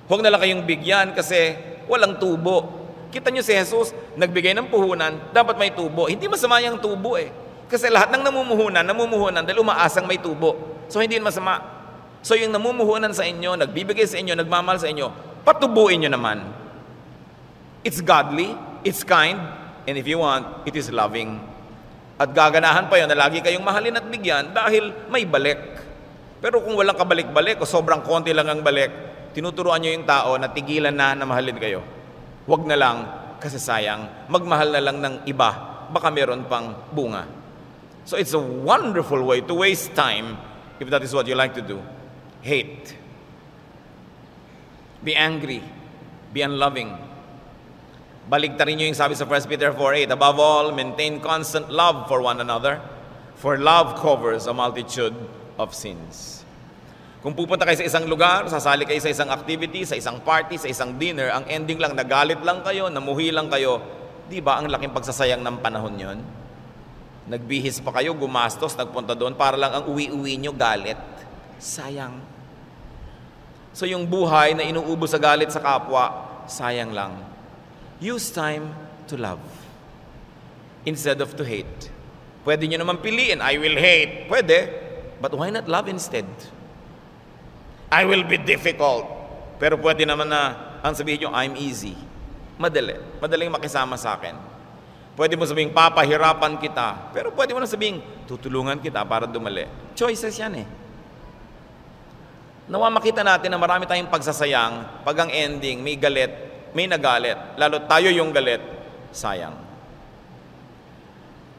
B: Huwag na lang kayong bigyan, kasi walang tubo. Kita nyo si Jesus, nagbigay ng puhunan, dapat may tubo. Hindi masama yung tubo eh. Kasi lahat ng namumuhunan dahil umaasang may tubo. So hindi masama. So yung namumuhunan sa inyo, nagbibigay sa inyo, nagmamahal sa inyo, patubuin nyo naman. It's godly, it's kind, and if you want, it is loving. At gaganahan pa yun na lagi kayong mahalin at bigyan dahil may balik. Pero kung walang kabalik-balik o sobrang konti lang ang balik, tinuturuan nyo yung tao na tigilan na mahalin kayo. Huwag na lang, kasi sayang, magmahal na lang ng iba, baka meron pang bunga. So it's a wonderful way to waste time if that is what you like to do. Hate. Be angry. Be unloving. Baligtarin nyo yung sabi sa 1 Peter 4:8, above all, maintain constant love for one another, for love covers a multitude of sins. Kung pupunta kayo sa isang lugar, sasali kayo sa isang activity, sa isang party, sa isang dinner, ang ending lang, nagalit lang kayo, namuhi lang kayo, di ba ang laking pagsasayang ng panahon yon? Nagbihis pa kayo, gumastos, nagpunta doon, para lang ang uwi-uwi nyo galit. Sayang. So yung buhay na inuubos sa galit sa kapwa, sayang lang. Use time to love instead of to hate. Pwede nyo naman piliin, I will hate. Pwede, but why not love instead? I will be difficult. Pero pwede naman na ang sabihin nyo, I'm easy. Madali. Madaling makisama sa akin. Pwede mo sabihin, papahirapan kita. Pero pwede mo na sabihin, tutulungan kita para dumali. Choices yan eh. Nawa makita natin na marami tayong pagsasayang pag ang ending, may galit, may nagalit, lalo tayo yung galit, sayang.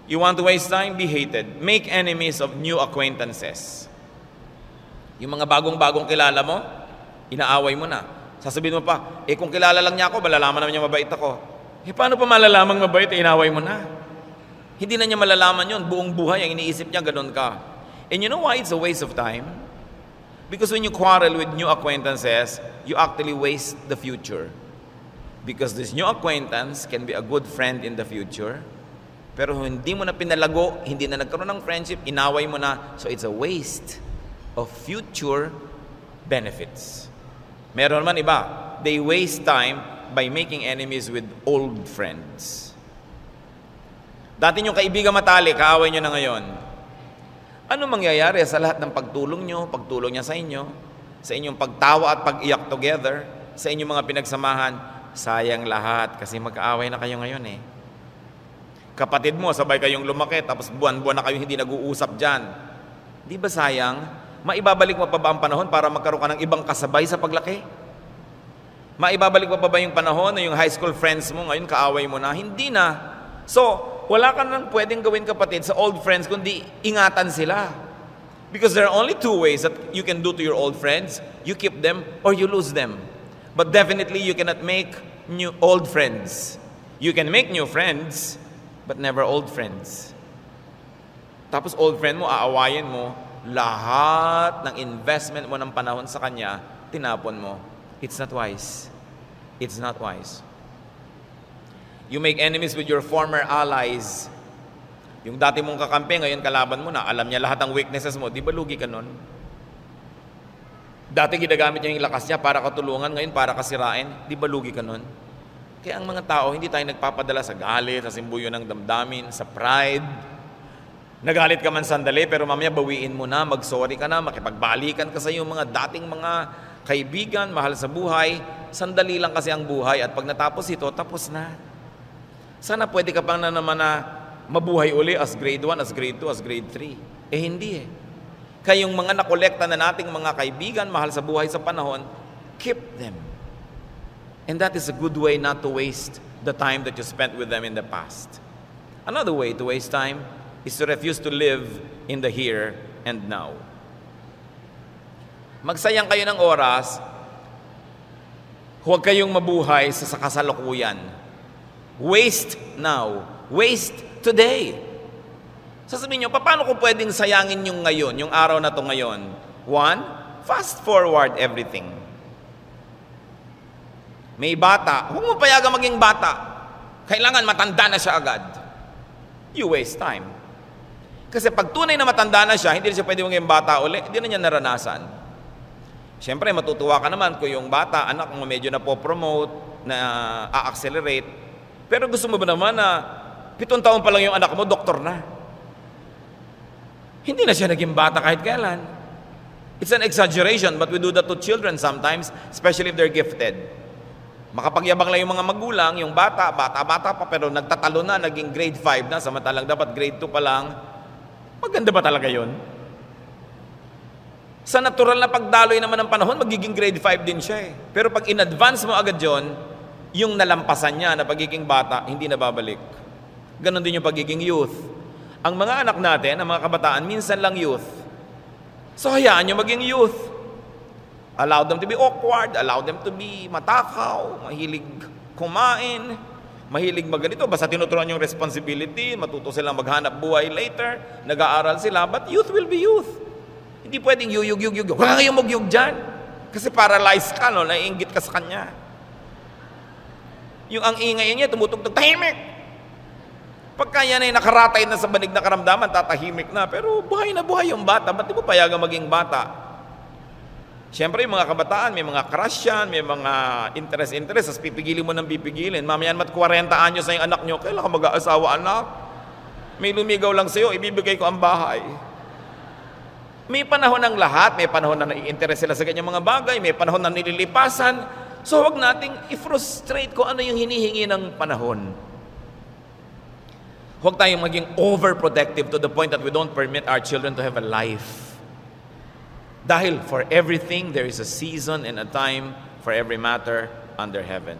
B: You want to waste time? Be hated. Make enemies of new acquaintances. Yung mga bagong-bagong kilala mo, inaaway mo na. Sasabihin mo pa, kung kilala lang niya ako, malalaman naman niya mabait ako. Paano pa malalamang mabait? Inaway mo na. Hindi na niya malalaman yon. Buong buhay ang iniisip niya, ganun ka. And you know why it's a waste of time? Because when you quarrel with new acquaintances, you actually waste the future. Because this new acquaintance can be a good friend in the future. Pero hindi mo na pinalago, hindi na nagkaroon ng friendship, inaway mo na. So it's a waste of future benefits. Meron man iba, they waste time by making enemies with old friends. Dati yung kaibigan matalik, kaaway nyo na ngayon. Ano mangyayari sa lahat ng pagtulong nyo, pagtulong niya sa inyo, sa inyong pagtawa at pag-iyak together, sa inyong mga pinagsamahan? Sayang lahat kasi magkaaway na kayo ngayon eh. Kapatid mo, sabay kayong lumaki, tapos buwan-buwan na kayo hindi nag-uusap dyan. Di ba sayang? Maibabalik mo pa ba ang panahon para magkaroon ka ng ibang kasabay sa paglaki? Maibabalik mo pa ba yung panahon na yung high school friends mo ngayon kaaway mo na? Hindi na. So, wala ka nang pwedeng gawin kapatid sa old friends kundi ingatan sila. Because there are only two ways that you can do to your old friends. You keep them or you lose them. But definitely you cannot make new old friends. You can make new friends, but never old friends. Tapos old friend mo, aawayin mo, lahat ng investment mo ng panahon sa kanya, tinapon mo. It's not wise. It's not wise. You make enemies with your former allies. Yung dati mong kakampi, ngayon kalaban mo na, alam niya lahat ng weaknesses mo, di ba lugi ka nun? Dati ginagamit niya yung lakas niya para katulungan, ngayon para kasirain, di ba lugi ka nun? Kaya ang mga tao, hindi tayo nagpapadala sa galit, sa simbuyo ng damdamin, sa pride. Nagalit ka man sandali, pero mamaya bawiin mo na, mag-sorry ka na, makipagbalikan ka sa iyong mga dating mga kaibigan, mahal sa buhay. Sandali lang kasi ang buhay at pag natapos ito, tapos na. Sana pwede ka pang na naman na mabuhay uli as grade 1, as grade 2, as grade 3. Hindi eh. Kayong mga nakolekta na nating mga kaibigan, mahal sa buhay sa panahon, keep them. And that is a good way not to waste the time that you spent with them in the past. Another way to waste time is to refuse to live in the here and now. Magsayang kayo ng oras, huwag kayong mabuhay sa kasalukuyan. Waste now. Waste today. Sasabihin nyo, paano ko pwedeng sayangin yung ngayon, yung araw na to ngayon? One, fast forward everything. May bata, huwag mo payagang maging bata. Kailangan matanda na siya agad. You waste time. Kasi pag tunay na matanda na siya, hindi na siya pwede maging bata uli, hindi na niya naranasan. Siyempre, matutuwa ka naman kung yung bata, anak mo medyo na po-promote, na a-accelerate. Pero gusto mo ba naman na 7 taon pa lang yung anak mo, doktor na? Hindi na siya naging bata kahit kailan. It's an exaggeration, but we do that to children sometimes, especially if they're gifted. Makapagyabang lang yung mga magulang, yung bata pa, pero nagtatalo na, naging grade 5 na, samantalang dapat grade 2 pa lang. Maganda ba talaga yun? Sa natural na pagdaloy naman ng panahon, magiging grade 5 din siya eh. Pero pag in-advance mo agad yun, yung nalampasan niya na pagiging bata, hindi na babalik. Ganon din yung pagiging youth. Ang mga anak natin, ang mga kabataan, minsan lang youth. So hayaan nyo maging youth. Allow them to be awkward, allow them to be matakaw, mahilig kumain, mahilig maganito, basta tinuturuan yung responsibility, matuto silang maghanap buhay later, nag-aaral sila, but youth will be youth. Hindi pwedeng yug. Huwag kayong magyug dyan. Kasi paralyzed ka, no? Naiinggit ka sa kanya. Yung ang ingay niya, tumutugtog, tahimik! Pagka yan ay nakaratay na sa banig na karamdaman, tatahimik na. Pero buhay na buhay yung bata. Ba't di mo payagang maging bata? Siyempre, yung mga kabataan, may mga crush yan, may mga interest, as pipigilin mo ng pipigilin. Mamayan mat 40 anyos na yung anak nyo, kailan ka mag-aasawa, anak? May lumigaw lang sa'yo, ibibigay ko ang bahay. May panahon ng lahat, may panahon na nai-interest sila sa ganyang mga bagay, may panahon na nililipasan. So huwag nating i-frustrate kung ano yung hinihingi ng panahon. Huwag tayong maging overprotective to the point that we don't permit our children to have a life. Dahil for everything, there is a season and a time for every matter under heaven.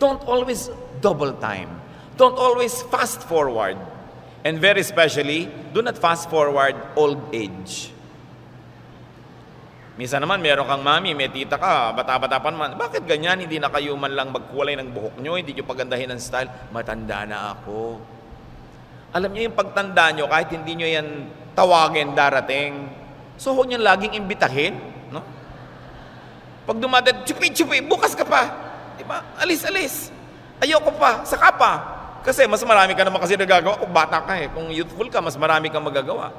B: Don't always double time. Don't always fast forward. And very especially, do not fast forward old age. Minsan naman, meron kang mami, may tita ka, bata-bata pa naman. Bakit ganyan? Hindi na kayo man lang magkulay ng buhok nyo, hindi nyo pagandahin ng style. Matanda na ako. Alam nyo yung pagtanda nyo, kahit hindi nyo yan tawagin darating, so huwag nyo laging imbitahin. No? Pag dumadad, chupi-chupi, bukas ka pa. Diba? Alis-alis. Ayoko pa, saka pa. Kasi mas marami ka naman kasi nagagawa kung bata ka eh. Kung youthful ka, mas marami kang magagawa.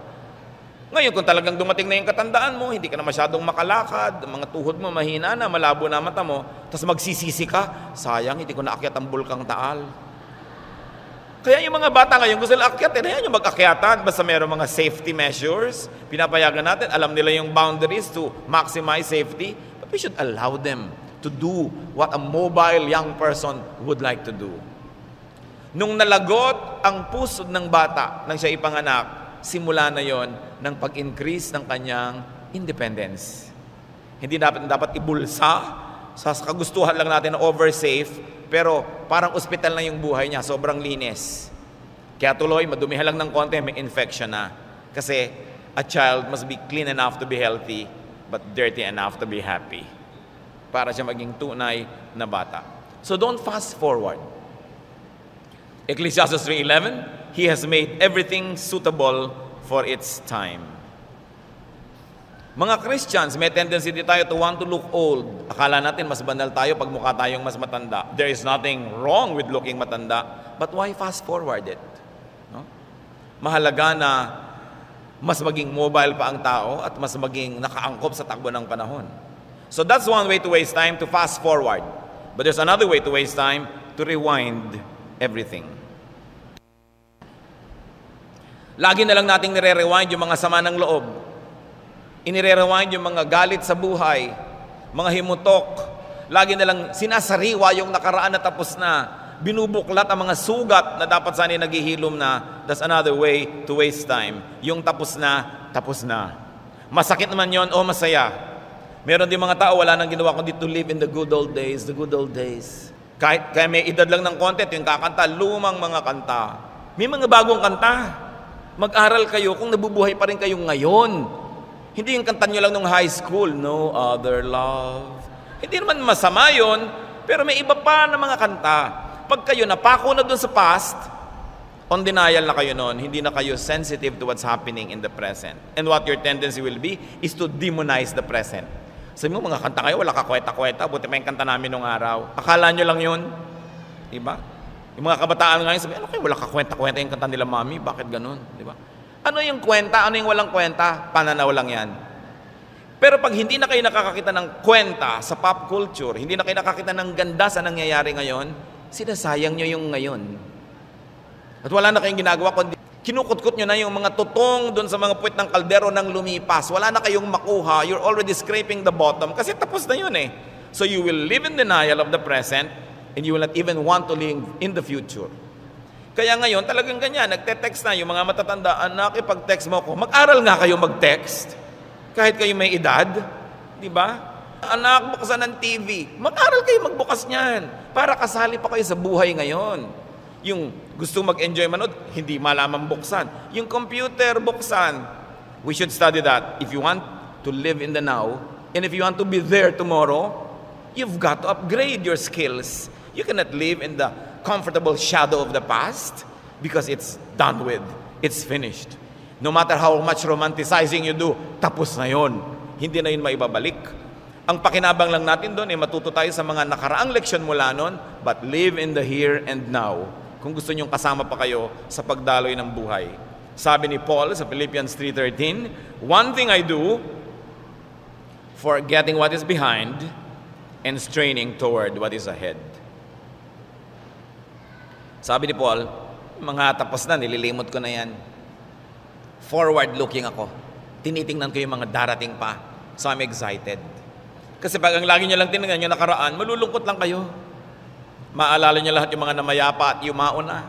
B: Ngayon, kung talagang dumating na yung katandaan mo, hindi ka na masyadong makalakad, mga tuhod mo mahina na, malabo na mata mo, tapos magsisisi ka, sayang, hindi ko naakyat ang bulkang Taal. Kaya yung mga bata ngayon, gusto nila akyatin, ayan yung mag-akyatan, basta mayroong mga safety measures, pinapayagan natin, alam nila yung boundaries to maximize safety, but we should allow them to do what a mobile young person would like to do. Nung nalagot ang puso ng bata nang siya ipanganak, simula na yon ng pag-increase ng kanyang independence. Hindi dapat ibulsa sa kagustuhan lang natin na oversafe, pero parang ospital na yung buhay niya, sobrang linis. Kaya tuloy, madumihan lang ng konti, may infection na. Kasi a child must be clean enough to be healthy, but dirty enough to be happy. Para siya maging tunay na bata. So don't fast forward. Ecclesiastes 3:11, He has made everything suitable for its time. Mga Christians, may tendency din tayo to want to look old. Akala natin mas banal tayo pag mukha tayong mas matanda. There is nothing wrong with looking matanda, but why fast forward it? No? Mahalaga na mas maging mobile pa ang tao at mas maging nakaangkop sa takbo ng panahon. So that's one way to waste time, to fast forward. But there's another way to waste time, to rewind everything. Lagi na lang nating nire-rewind yung mga sama ng loob. Inire-rewind yung mga galit sa buhay, mga himutok. Lagi na lang sinasariwa yung nakaraan na tapos na. Binubuklat ang mga sugat na dapat sana naghihilom na. That's another way to waste time. Yung tapos na. Masakit naman yon o masaya. Meron din mga tao, wala nang ginawa kundi to live in the good old days, the good old days. Kaya may edad lang ng konti, yung kakanta, lumang mga kanta. May mga bagong kanta. Mag-aral kayo kung nabubuhay pa rin kayo ngayon. Hindi yung kanta nyo lang nung high school, no other love. Hindi naman masama yun, pero may iba pa na mga kanta. Pag kayo napako na dun sa past, on denial na kayo nun, hindi na kayo sensitive to what's happening in the present. And what your tendency will be is to demonize the present. Sabi mo, mga kanta kayo, wala ka kweta-kweta, buti pa yung kanta namin nung araw. Akala nyo lang yun? Diba? Yung mga kabataan ngayon sabi, ano kayo, wala ka kwenta-kwenta yung kanta nila, mami, bakit ganun? Diba? Ano yung kwenta? Ano yung walang kwenta? Pananaw lang yan. Pero pag hindi na kayo nakakakita ng kwenta sa pop culture, hindi na kayo nakakita ng ganda sa nangyayari ngayon, sinasayang nyo yung ngayon. At wala na kayong ginagawa, kundi kinukutkot nyo na yung mga tutong doon sa mga puwet ng kaldero ng lumipas. Wala na kayong makuha. You're already scraping the bottom kasi tapos na yun eh. So you will live in denial of the present and you will not even want to live in the future. Kaya ngayon, talagang ganyan, nagte-text na yung mga matatanda, anak, ipag-text mo ko, mag-aral nga kayo mag-text. Kahit kayo may edad, di ba? Anak, buksan ng TV. Mag-aral kayo magbukas niyan para kasali pa kayo sa buhay ngayon. Yung gusto mag-enjoy manood, hindi malaman buksan. Yung computer, buksan. We should study that. If you want to live in the now, and if you want to be there tomorrow, you've got to upgrade your skills. You cannot live in the comfortable shadow of the past because it's done with. It's finished. No matter how much romanticizing you do, tapos na yun. Hindi na yun maibabalik. Ang pakinabang lang natin doon ay matuto tayo sa mga nakaraang leksyon mula noon, but live in the here and now. Kung gusto nyong kasama pa kayo sa pagdaloy ng buhay. Sabi ni Paul sa Philippians 3:13, one thing I do, forgetting what is behind and straining toward what is ahead. Sabi ni Paul, mga tapos na, nililimot ko na yan. Forward-looking ako. Tinitingnan ko yung mga darating pa. So I'm excited. Kasi pag ang lagi nyo lang tinignan yung nakaraan, malulungkot lang kayo. Maaalala nyo lahat yung mga namayapa at yumaon na.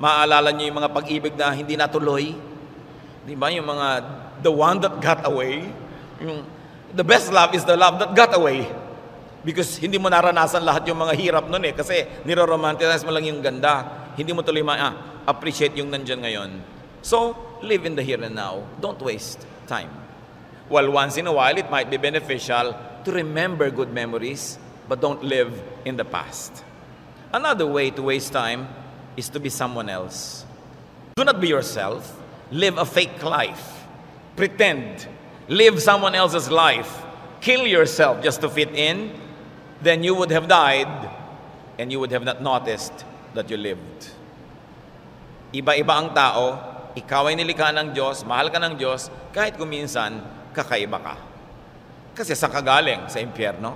B: Maaalala nyo yung mga pag-ibig na hindi natuloy. Di ba? Yung mga, the one that got away. Yung, the best love is the love that got away. Because hindi mo naranasan lahat yung mga hirap nun eh. Kasi niroromanticize mo lang yung ganda. hindi mo tuloy ma-appreciate yung nandyan ngayon. So, live in the here and now. Don't waste time. Well, once in a while, it might be beneficial to remember good memories, but don't live in the past. Another way to waste time is to be someone else. Do not be yourself. Live a fake life. Pretend. Live someone else's life. Kill yourself just to fit in. Then you would have died and you would have not noticed that you lived. Iba-iba ang tao. Ikaw ay nilikha ng Diyos. Mahal ka ng Diyos. Kahit kung minsan, kakaiba ka. Kasi sa kagaling, sa impyerno.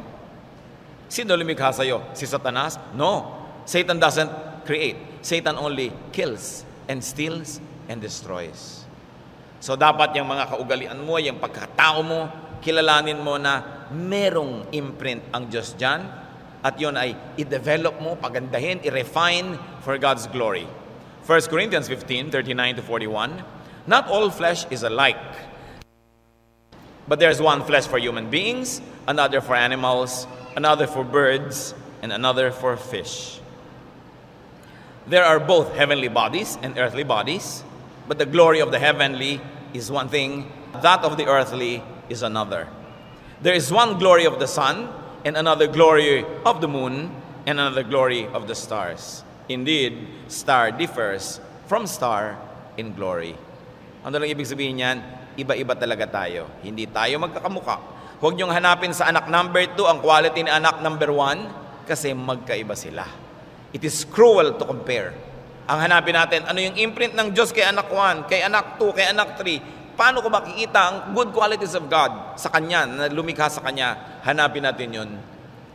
B: Sino lumikha sa'yo? Si Satanas? No. Satan doesn't create. Satan only kills and steals and destroys. So dapat yung mga kaugalian mo, yung pagkatao mo, kilalanin mo na merong imprint ang Diyos dyan. At yun ay i-develop mo, pagandahin, i-refine for God's glory. 1 Corinthians 15:39-41, not all flesh is alike. But there's one flesh for human beings, another for animals, another for birds, and another for fish. There are both heavenly bodies and earthly bodies, but the glory of the heavenly is one thing, that of the earthly is another. There is one glory of the sun, and another glory of the moon, and another glory of the stars. Indeed, star differs from star in glory. Ano lang ibig sabihin niyan? Iba-iba talaga tayo. Hindi tayo magkakamuka. Huwag niyong hanapin sa anak number 2 ang quality ni anak number 1 kasi magkaiba sila. It is cruel to compare. Ang hanapin natin, ano yung imprint ng Diyos kay anak 1, kay anak 2, kay anak 3. Paano ko makikita ang good qualities of God sa Kanya, na lumikha sa Kanya? Hanapin natin yun.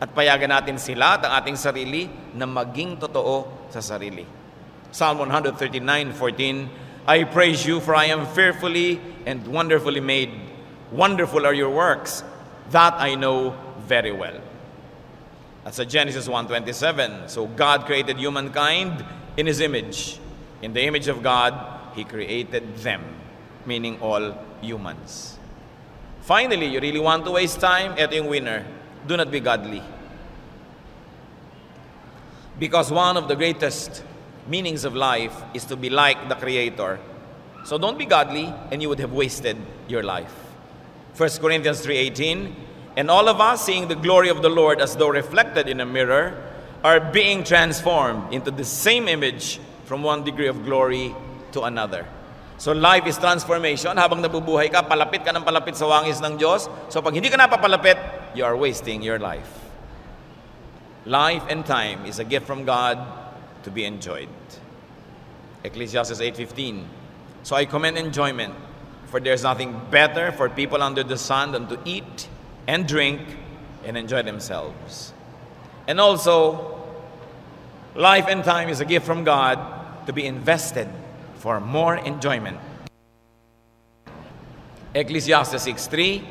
B: At payagan natin sila at ang ating sarili na maging totoo sa sarili. Psalm 139:14, I praise you for I am fearfully and wonderfully made. Wonderful are your works, that I know very well. At sa Genesis 1:27, so God created humankind in His image. In the image of God, He created them, meaning all humans. Finally, you really want to waste time? Ito yung winner. Do not be godly. Because one of the greatest meanings of life is to be like the Creator. So don't be godly and you would have wasted your life. 1 Corinthians 3:18, and all of us, seeing the glory of the Lord as though reflected in a mirror, are being transformed into the same image from one degree of glory to another. So life is transformation. Habang nabubuhay ka, palapit ka ng palapit sa wangis ng Diyos. So pag hindi ka napapalapit, you are wasting your life. Life and time is a gift from God to be enjoyed. Ecclesiastes 8:15. So I commend enjoyment, for there is nothing better for people under the sun than to eat and drink and enjoy themselves. And also, life and time is a gift from God to be invested for more enjoyment. Ecclesiastes 6:3,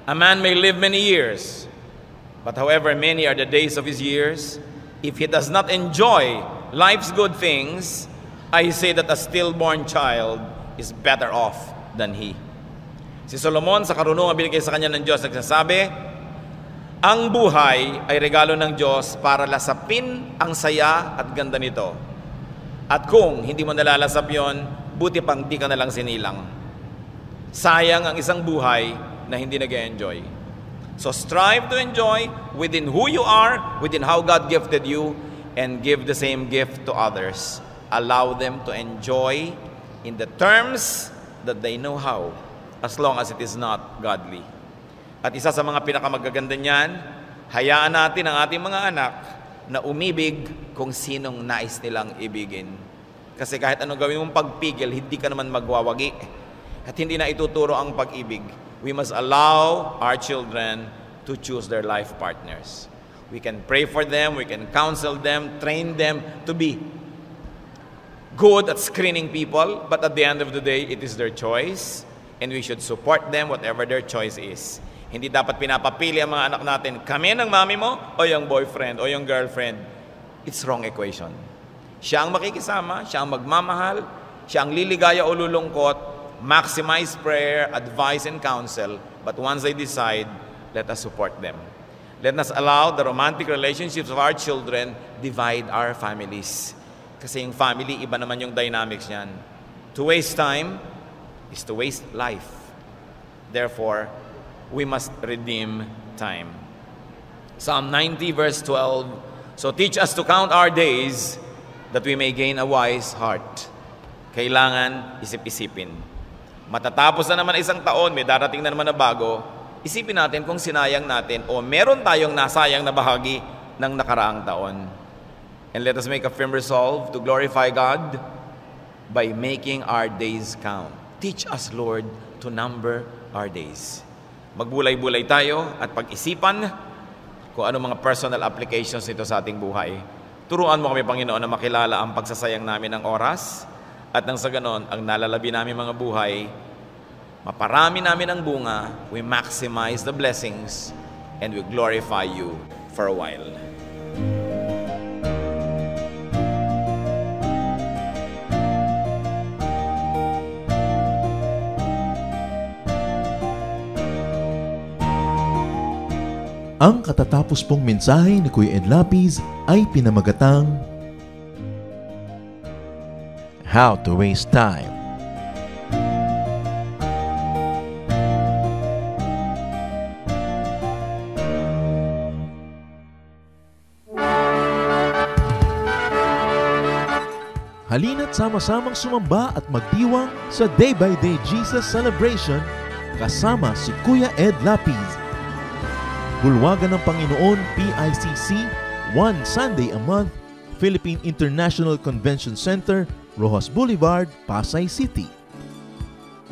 B: a man may live many years, but however many are the days of his years, if he does not enjoy life's good things, I say that a stillborn child is better off than he. Si Solomon, sa karunungan binigay sa kanya ng Diyos, nagsasabi, ang buhay ay regalo ng Diyos para lasapin ang saya at ganda nito. At kung hindi mo nalalasap yon, buti pang di ka nalang sinilang. Sayang ang isang buhay na hindi nag-enjoy. So strive to enjoy within who you are, within how God gifted you, and give the same gift to others. Allow them to enjoy in the terms that they know how, as long as it is not godly. At isa sa mga pinakamagaganda niyan, hayaan natin ang ating mga anak na umibig kung sinong nais nilang ibigin. Kasi kahit anong gawin mong pagpigil, hindi ka naman magwawagi. At hindi na ituturo ang pag-ibig. We must allow our children to choose their life partners. We can pray for them, we can counsel them, train them to be good at screening people, but at the end of the day, it is their choice, and we should support them whatever their choice is. Hindi dapat pinapapili ang mga anak natin, kami ng mami mo, o yung boyfriend, o yung girlfriend. It's wrong equation. Siya ang makikisama, siya ang magmamahal, siya ang liligaya o lulungkot, maximize prayer, advice, and counsel, but once they decide, let us support them. Let us allow the romantic relationships of our children divide our families. Kasi yung family, iba naman yung dynamics niyan. To waste time is to waste life. Therefore, we must redeem time. Psalm 90 verse 12, so teach us to count our days that we may gain a wise heart. Kailangan isip-isipin. Matatapos na naman isang taon, may darating na naman na bago, isipin natin kung sinayang natin o meron tayong nasayang na bahagi ng nakaraang taon. And let us make a firm resolve to glorify God by making our days count. Teach us, Lord, to number our days. Magbulay-bulay tayo at pag-isipan kung ano mga personal applications nito sa ating buhay. Turuan mo kami, Panginoon, na makilala ang pagsasayang namin ng oras at nang sa ganon, ang nalalabi namin mga buhay, maparami namin ang bunga, we maximize the blessings, and we glorify you for a while.
A: Ang katatapos pong mensahe ni Kuya Ed Lapiz ay pinamagatang How to Waste Time. Halina't sama-samang sumamba at magdiwang sa Day by Day Jesus Celebration kasama si Kuya Ed Lapiz. Bulwagan ng Panginoon, PICC, one Sunday a month, Philippine International Convention Center, Rojas Boulevard, Pasay City.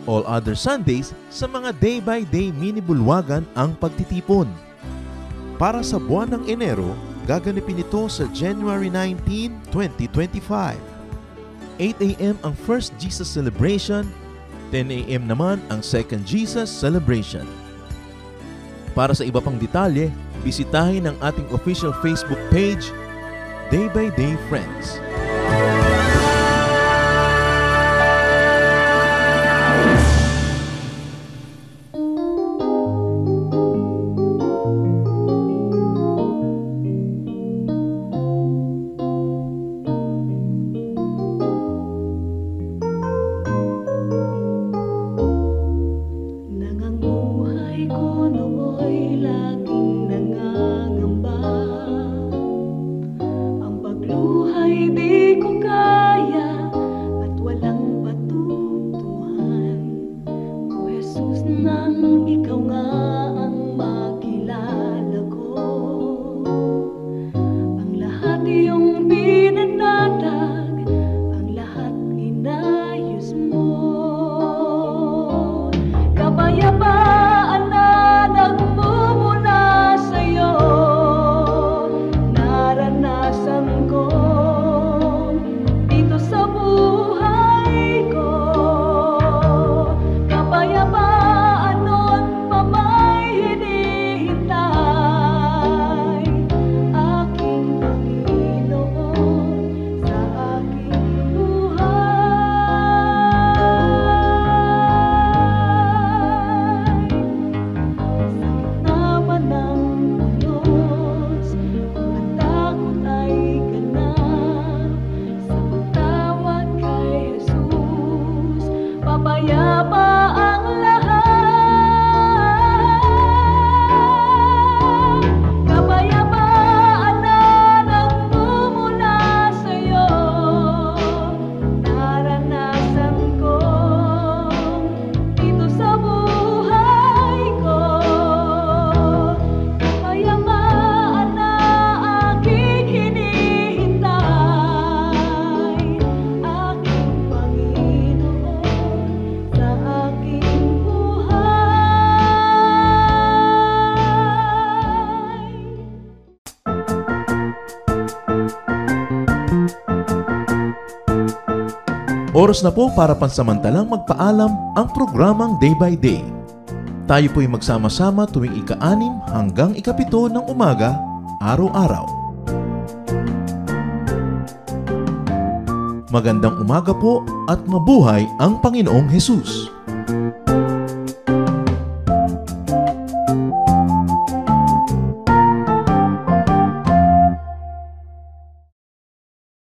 A: All other Sundays, sa mga day-by-day mini-bulwagan ang pagtitipon. Para sa buwan ng Enero, gaganapin ito sa January 19, 2025. 8 a.m. ang First Jesus Celebration, 10 a.m. naman ang Second Jesus Celebration. Para sa iba pang detalye, bisitahin ang ating official Facebook page, Day by Day Friends. Oras na po para pansamantalang magpaalam ang programang Day by Day. Tayo po'y magsama-sama tuwing ika-6 hanggang ika-7 ng umaga, araw-araw. Magandang umaga po at mabuhay ang Panginoong Hesus!